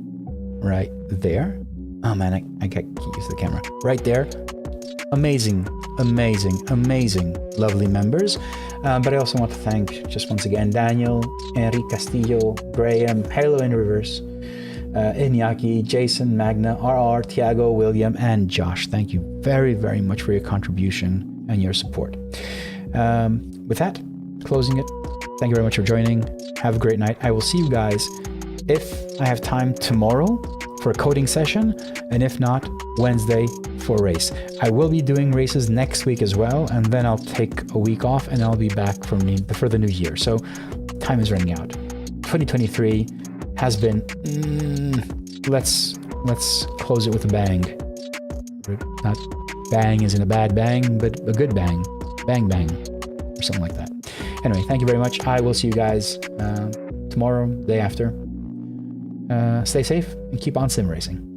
Right there. Oh man, I can't use the camera. Right there. Amazing, amazing, amazing, lovely members. But I also want to thank, just once again, Daniel, Enrique Castillo, Graham, Halo in Reverse, Iñaki, Jason, Magna, RR, Tiago, William, and Josh. Thank you very, very much for your contribution and your support. With that, closing it. Thank you very much for joining. Have a great night. I will see you guys, if I have time, tomorrow for a coding session, and if not, Wednesday for a race. I will be doing races next week as well, and then I'll take a week off and I'll be back for the new year. So time is running out. 2023 has been, let's close it with a bang. Not bang as in a bad bang, but a good bang. Bang bang, or something like that. Anyway, thank you very much. I will see you guys tomorrow, day after. Stay safe and keep on sim racing.